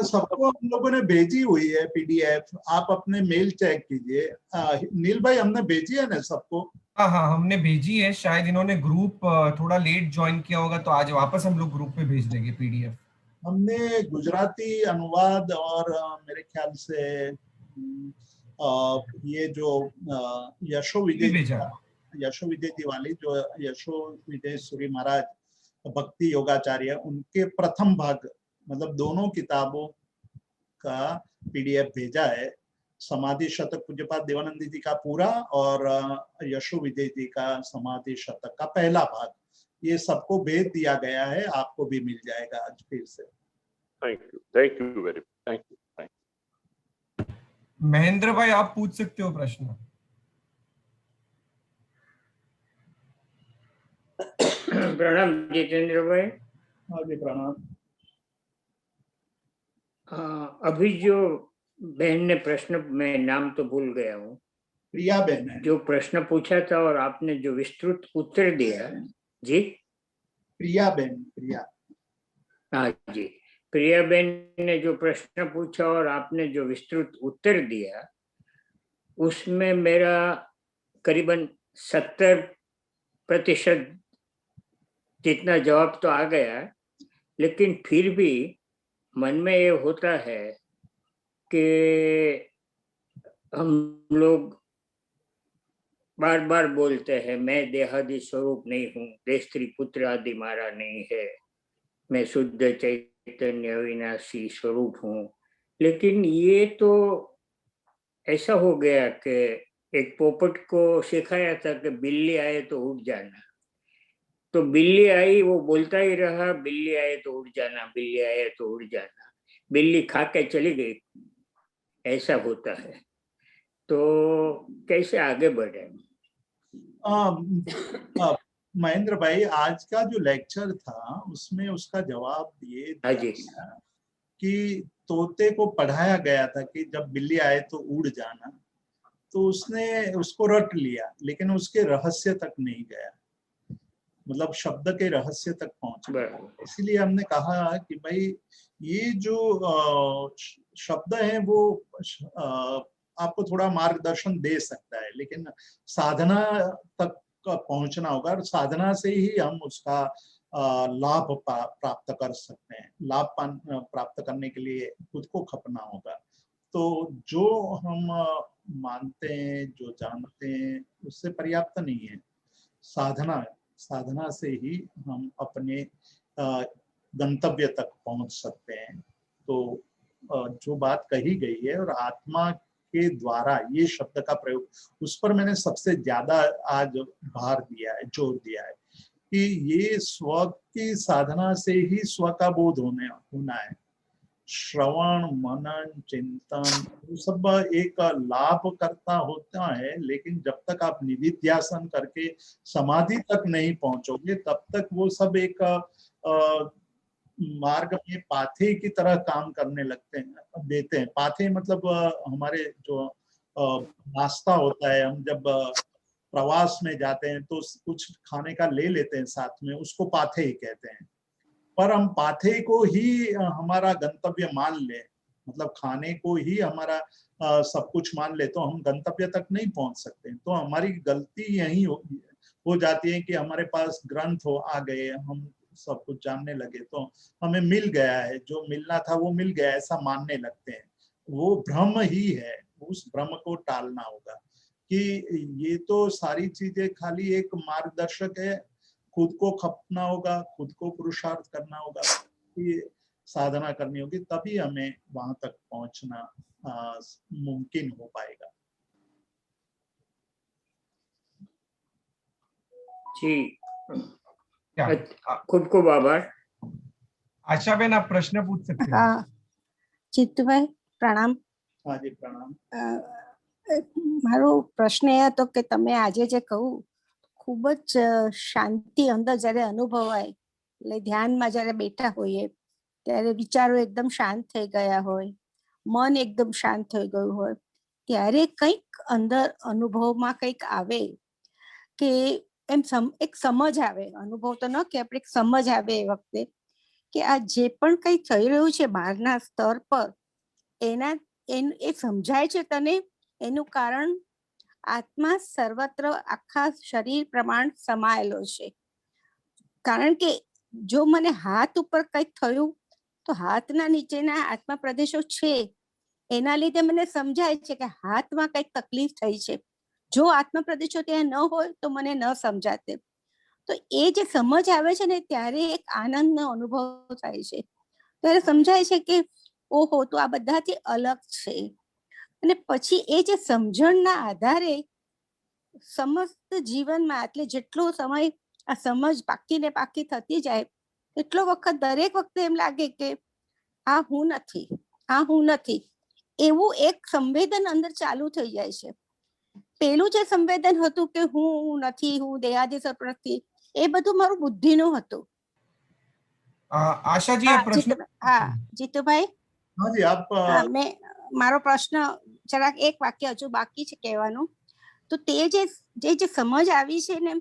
सबको हम लोगों ने भेजी हुई है पीडीएफ, आप अपने मेल चेक कीजिए। नील भाई हमने भेजी है ना सबको? हाँ हाँ हमने भेजी है, शायद इन्होंने ग्रुप थोड़ा लेट ज्वाइन किया होगा तो आज वापस हम लोग ग्रुप पे भेज देंगे पीडीएफ। हमने गुजराती अनुवाद और मेरे ख्याल से ये जो यशो विजय जी वाली, जो यशो विजय सूरी महाराज भक्ति योगाचार्य, उनके प्रथम भाग मतलब दोनों किताबों का पीडीएफ भेजा है। समाधि शतक पूज्यपाद देवानंद जी का पूरा और यशो विजय जी का समाधि शतक का पहला भाग, ये सबको भेज दिया गया है, आपको भी मिल जाएगा आज फिर से। Thank you very much, thank you. Mahendra भाई आप पूछ सकते हो प्रश्न। प्रणाम जितेंद्र भाई। हाँ जी प्रणाम। अभी जो बहन ने प्रश्न, मैं नाम तो भूल गया हूँ, प्रिया बहन है जो प्रश्न पूछा था और आपने जो विस्तृत उत्तर दिया जी। प्रिया बहन, प्रिया, हाँ जी, प्रिया बहन ने जो प्रश्न पूछा और आपने जो विस्तृत उत्तर दिया, उसमें मेरा करीबन 70% जितना जवाब तो आ गया, लेकिन फिर भी मन में ये होता है कि हम लोग बार बार बोलते हैं मैं देहादि स्वरूप नहीं हूँ, देह स्त्री पुत्र आदि मारा नहीं है, मैं शुद्ध चैतन्य अविनाशी स्वरूप हूँ। लेकिन ये तो ऐसा हो गया कि एक पोपट को सिखाया था कि बिल्ली आए तो उठ जाना, तो बिल्ली आई, वो बोलता ही रहा बिल्ली आए तो उठ जाना, बिल्ली आए तो उठ जाना, बिल्ली खा के चली गई, ऐसा होता है। तो कैसे आगे बढ़े? महेंद्र भाई आज का जो लेक्चर था उसमें उसका जवाब ये दिया कि तोते को पढ़ाया गया था कि जब बिल्ली आए तो उड़ जाना, तो उसने उसको रट लिया, लेकिन उसके रहस्य तक नहीं गया, मतलब शब्द के रहस्य तक पहुंच गया। इसीलिए हमने कहा कि भाई ये जो शब्द है वो आपको थोड़ा मार्गदर्शन दे सकता है, लेकिन साधना तक पहुंचना होगा, और साधना से ही हम उसका लाभ प्राप्त कर सकते हैं। लाभ प्राप्त करने के लिए खुद को खपना होगा। तो जो हम मानते हैं, जो जानते हैं, उससे पर्याप्त नहीं है। साधना से ही हम अपने गंतव्य तक पहुंच सकते हैं। तो जो बात कही गई है, और आत्मा के द्वारा ये शब्द का प्रयोग, उस पर मैंने सबसे ज्यादा आज भार दिया है, जोर दिया है कि ये स्व की साधना से ही स्व का बोध होना है। श्रवण, मनन, चिंतन, वो सब एक लाभ करता होता है, लेकिन जब तक आप निधिध्यासन करके समाधि तक नहीं पहुंचोगे, तब तक वो सब एक मार्ग में पाथे की तरह काम करने लगते हैं, देते हैं। पाथे मतलब हमारे जो नाश्ता होता है, हम जब प्रवास में जाते हैं तो कुछ खाने का ले लेते हैं साथ में, उसको पाथे ही कहते हैं। पर हम पाथे को ही हमारा गंतव्य मान ले, मतलब खाने को ही हमारा सब कुछ मान ले, तो हम गंतव्य तक नहीं पहुंच सकते। तो हमारी गलती यही हो जाती है कि हमारे पास ग्रंथ आ गए, हम सब कुछ जानने लगे, तो हमें मिल गया है, जो मिलना था वो मिल गया, ऐसा मानने लगते हैं। वो भ्रम ही है, उस भ्रम को टालना होगा कि ये तो सारी चीजें खाली एक मार्गदर्शक है। खुद को खपना होगा, खुद को पुरुषार्थ करना होगा, ये साधना करनी होगी, तभी हमें वहां तक पहुंचना मुमकिन हो पाएगा। जी, क्या खूब खूब आभार। आशा बेन, आप प्रश्न पूछ सकते हैं। हाँ, જીતુભાઈ પ્રણામ. हाँ जी, प्रणाम। મારો પ્રશ્ન એ હતો કે તમે આજે જે કહું, ખૂબ જ શાંતિ અંદર જ્યારે અનુભવાય, એટલે ધ્યાનમાં જ્યારે બેઠા હોઈએ ત્યારે વિચારો એકદમ શાંત થઈ ગયા હોય, મન એકદમ શાંત થઈ ગયું હોય, ત્યારે કંઈક અંદર અનુભવમાં કંઈક આવે કે એમ એક સમજ આવે, અનુભવ તો ન કે આપણે એક સમજ આવે એ વખતે કે આ જે પણ કંઈ થઈ રહ્યું છે બહારના સ્તર પર, એ સમજાય છે તને, એનું કારણ આત્મા સર્વત્ર આખા શરીર પ્રમાણ સમાયેલો છે. કારણ કે જો મને હાથ ઉપર કંઈક થયું તો હાથના નીચેના આત્મા પ્રદેશો છે, એના લીધે મને સમજાય છે કે હાથમાં કંઈક તકલીફ થઈ છે. જો આત્મા પ્રદેશો ત્યાં ન હોય તો મને ન સમજાતે. તો એ જે સમજ આવે છે ને, ત્યારે એક આનંદનો અનુભવ થાય છે. ત્યારે સમજાય છે કે ઓહો, તો આ બધાથી અલગ છે. અને પછી એ જે સમજણના આધારે સમસ્ત જીવનમાં, એટલે જેટલો સમય આ સમજ પાકીને પાકી થતી જાય, એટલો વખત દરેક વખતે એમ લાગે કે આ હું નથી, આ હું નથી, એવું એક સંવેદન અંદર ચાલુ થઈ જાય છે. પેલું જે સંવેદન હતું કે હું નથી, હું દેહાદેશ નથી, એ બધું મારું બુદ્ધિનું હતું. आशा जी, आप प्रश्न। હા જીતુભાઈ, हाँ जी, आप મેં મારો પ્રશ્ન જરાક એક વાક્ય હજુ બાકી છે કહેવાનું. તો તે જે સમજ આવી છે ને,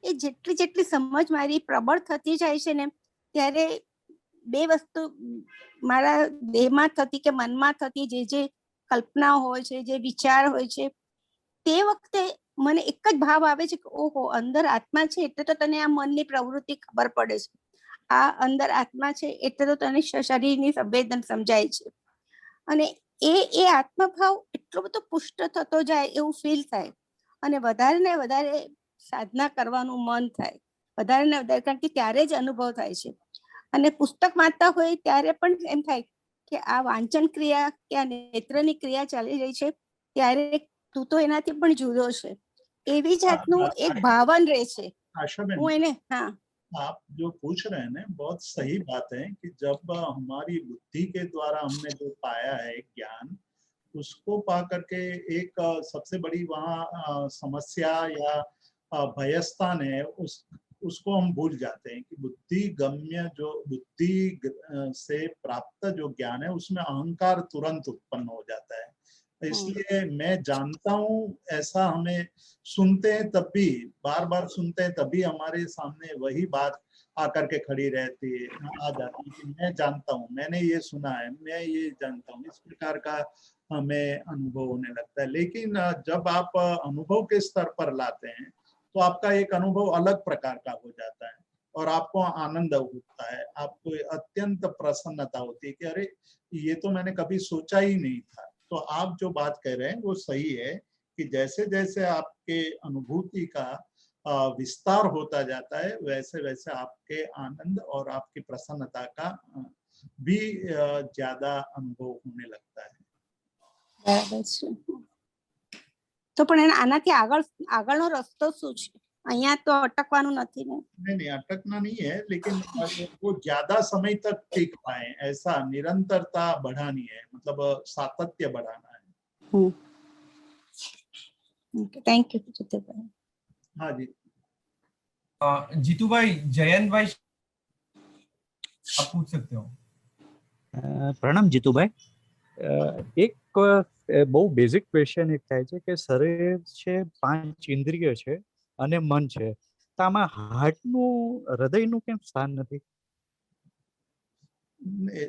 એ જેટલી સમજ મારી પ્રબળ થતી જાય છે ને, ત્યારે બે વસ્તુ મારા દેહમાં થતી કે મનમાં થતી જે કલ્પના હોય છે, જે વિચાર હોય છે, તે વખતે મને એક જ ભાવ આવે છે કે ઓહો, અંદર આત્મા છે એટલે તો તને આ મનની પ્રવૃત્તિ ખબર પડે છે, આ અંદર આત્મા છે એટલે તો તને શરીરની સંવેદન સમજાય છે. અને એ આત્મભાવ એટલો બધો પુષ્ટ થતો જાય એવું ફીલ થાય, અને વધારે ને વધારે સાધના કરવાનું મન થાય, વધારે ને વધારે, કારણ કે ત્યારે જ અનુભવ થાય છે. અને પુસ્તક વાંચતા હોય ત્યારે પણ એમ થાય કે આ વાંચન ક્રિયા કે આ નેત્રની ક્રિયા ચાલી રહી છે, ત્યારે તું તો એનાથી પણ જુદો છે, એવી જાતનું એક ભાવન રહે છે. आशा बेन, હું એને हाँ आप जो पूछ रहे हैं ना, बहुत सही बात है कि जब हमारी बुद्धि के द्वारा हमने जो पाया है ज्ञान, उसको पा करके एक सबसे बड़ी वहाँ समस्या या भयस्थान है, उसको हम भूल जाते हैं कि बुद्धि गम्य जो बुद्धि से प्राप्त जो ज्ञान है उसमें अहंकार तुरंत उत्पन्न हो जाता है। इसलिए मैं जानता हूँ ऐसा हमें सुनते हैं तब भी, बार बार सुनते हैं तभी हमारे सामने वही बात आकर के खड़ी रहती है, आ जाती है कि मैं जानता हूँ, मैंने ये सुना है, मैं ये जानता हूँ, इस प्रकार का हमें अनुभव होने लगता है। लेकिन जब आप अनुभव के स्तर पर लाते हैं तो आपका एक अनुभव अलग प्रकार का हो जाता है और आपको आनंद होता है, आपको अत्यंत प्रसन्नता होती है कि अरे ये तो मैंने कभी सोचा ही नहीं था। तो आप जो बात कह रहे हैं वो सही है कि जैसे जैसे आपके अनुभूति का विस्तार होता जाता है वैसे वैसे आपके आनंद और आपकी प्रसन्नता का भी ज्यादा अनुभव होने लगता है। બરાબર છે. તો પણ આનાથી આગળનો રસ્તો શું છે? અહીંયા તો અટકવાનું નથી ને? नहीं अटकना नहीं है, लेकिन वो ज्यादा समय तक टिक पाए ऐसा निरंतरता बढ़ानी है, मतलब सातत्य बढ़ाना है। Thank you Jitendra. हाँ जी जीतू भाई, जयंत भाई आप पूछ सकते हो। પ્રણામ જીતુભાઈ, એક બહુ બેઝિક ક્વેશ્ચન એક થાય છે કે શરીર છે 5 ઇન્દ્રિય છે અને મન છે, તો આમાં હાર્ટનું હૃદયનું કેમ સ્થાન નથી?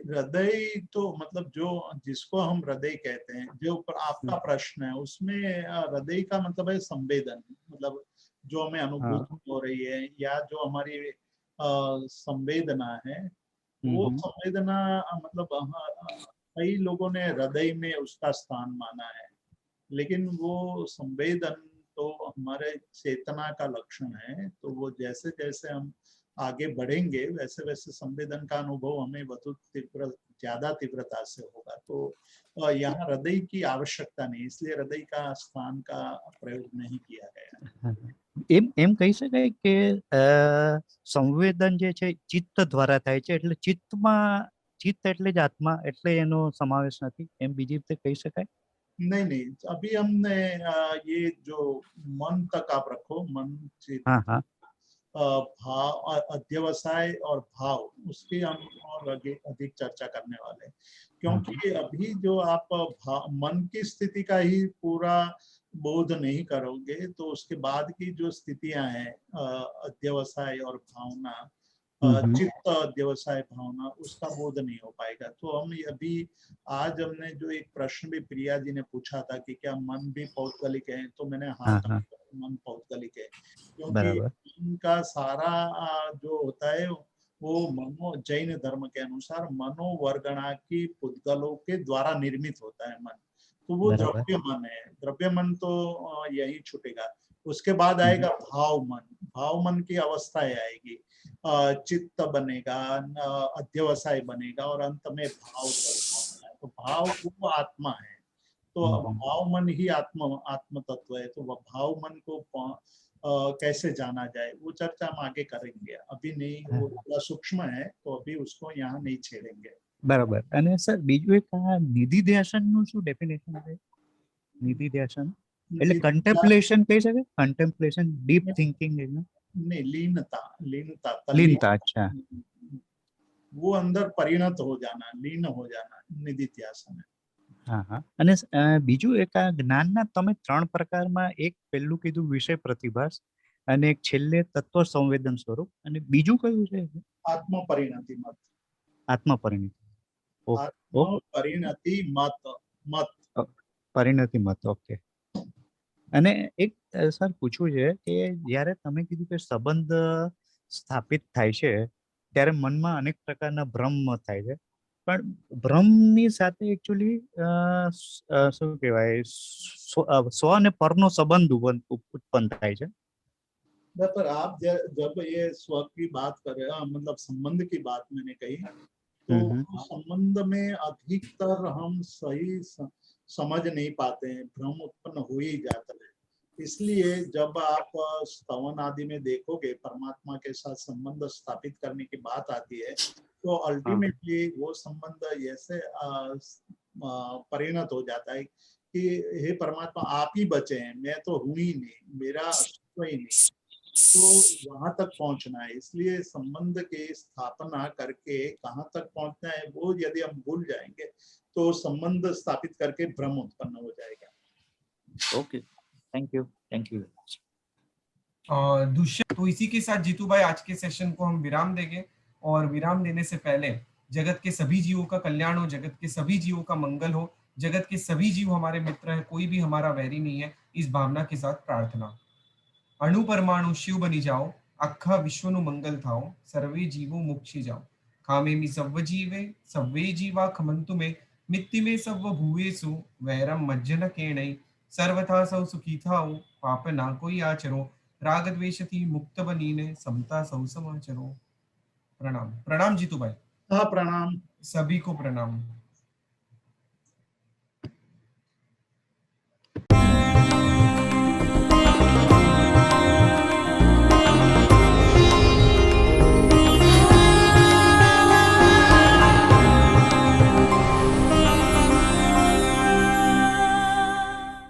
हृदय तो मतलब जो जिसको हम हृदय कहते हैं, जो आपका प्रश्न है उसमें हृदय का मतलब है संवेदन, मतलब जो हमें अनुभूति हो रही है या जो हमारी संवेदना है, वो संवेदना मतलब कई लोगों ने हृदय में उसका स्थान माना है, लेकिन वो संवेदन तो हमारे चेतना का लक्षण है। तो वो जैसे जैसे हम आगे बढ़ेंगे वैसे वैसे संवेदन का अनुभव हमें ज्यादा तीव्रता से होगा। तो यहाँ हृदय की आवश्यकता नहीं, इसलिए हृदय का स्थान का प्रयोग नहीं किया गया। એમ કહી શકાય કે સંવેદન જે છે ચિત્ત દ્વારા થાય છે, એટલે ચિત્ત એટલે જ આત્મા, એટલે એનો સમાવેશ નથી, એમ બીજી રીતે કહી શકાય? नहीं, अभी हमने ये जो मन तक आप रखो, मन हाँ, भाव अध्यवसाय और भाव, उसकी हम और अधिक चर्चा करने वाले हैं, क्योंकि अभी जो आप मन की स्थिति का ही पूरा बोध नहीं करोगे तो उसके बाद की जो स्थितियां हैं अध्यवसाय और भावना, चित्त अध्यवसाय भावना, उसका बोध नहीं हो पाएगा। तो हम अभी आज हमने जो एक प्रश्न भी प्रिया जी ने पूछा था कि क्या मन भी पौद्गलिक है, तो मैंने हाँ मन पौद्गलिक है, क्योंकि इनका सारा जो होता है वो मनो जैन धर्म के अनुसार मनोवर्गणा की पुद्गलों के द्वारा निर्मित होता है मन। तो वो द्रव्य मन है, द्रव्य मन तो यही छूटेगा। उसके बाद आएगा भाव मन, भाव मन की अवस्थाएं आएगी, चित्त बनेगा, अध्यवसाय बनेगा और अंत में भाव। तो भाव वो आत्मा है, तो भाव मन ही आत्म तत्व है। तो वह भाव मन को कैसे जाना जाए वो चर्चा हम आगे करेंगे, अभी नहीं, वो थोड़ा सूक्ष्म है तो अभी उसको यहाँ नहीं छेड़ेंगे। बराबर। અને સર બીજું એક આ નિધિધ્યાસનનું શું ડેફિનેશન છે? નિધિધ્યાસન એટલે કન્ટેમ્પ્લેશન કહી શકે? કન્ટેમ્પ્લેશન, ડીપ થિંકિંગ એટલે नहीं, लीनता, लीनता। अच्छा, वो अंदर परिणत हो जाना, लीन हो जाना, निधिध्यासन है। हाँ। અને બીજું એક આ જ્ઞાનના તમે 3 પ્રકારમાં, એક પહેલું કીધું વિષય પ્રતિભાસ, અને એક છેલ્લે તત્વ સંવેદન સ્વરૂપ, અને બીજું કયું છે? आत्म परिणति मत। આત્મ પરિણતિ, પરિણતિ મત, ઓકે। અને એક સર પૂછવું છે કે જ્યારે તમે કીધું કે સંબંધ સ્થાપિત થાય છે ત્યારે મનમાં અનેક પ્રકારના ભ્રમ થાય છે, પણ ભ્રમની સાથે એકચ્યુઅલી શું કહેવાય, સ્વ અને પરનો સંબંધ ઉત્પન્ન થાય છે। पर आप जब ये स्व की बात कर रहे हैं, मतलब संबंध की बात मैंने कही, तो संबंध में अधिकतर हम सही समझ नहीं पाते हैं, भ्रम उत्पन्न हो ही जाता है। इसलिए जब आप स्तवन आदि में देखोगे परमात्मा के साथ संबंध स्थापित करने की बात आती है, तो अल्टीमेटली वो संबंध ऐसे परिणत हो जाता है कि हे परमात्मा आप ही बचे हैं, मैं तो हूं ही नहीं, मेरा अस्तित्व ही नहीं। तो वहां तक पहुंचना है। इसलिए संबंध के स्थापना करके कहाँ तक पहुंचना है वो यदि हम भूल जाएंगे तो संबंध स्थापित करके भ्रम उत्पन्न हो जाएगा। ओके, थैंक यू दुष्यंत, तो इसी के साथ जीतू भाई आज के सेशन को हम विराम देंगे, और विराम देने से पहले जगत के सभी जीवों का कल्याण हो, जगत के सभी जीवों का मंगल हो, जगत के सभी जीव हमारे मित्र है, कोई भी हमारा वैरी नहीं है, इस भावना के साथ प्रार्थना। अणु परमाणु शिव बनी जाओ, अखा विश्व नु मंगल थाओ, सर्वे जीवो मोक्षी जाओ। कामेमि सव्व जीवे सव्वे जीवा खमंतु में, मित्ति में सव्व भूवेसु वैरम मज्जन केणै। सर्वथा सौ सुखी थाओ, पाप ना कोई आचरो, राग द्वेषति मुक्त बनीने, समता सौ समाचरो। प्रणाम। प्रणाम जीतू भाई। हाँ प्रणाम। सभी को प्रणाम।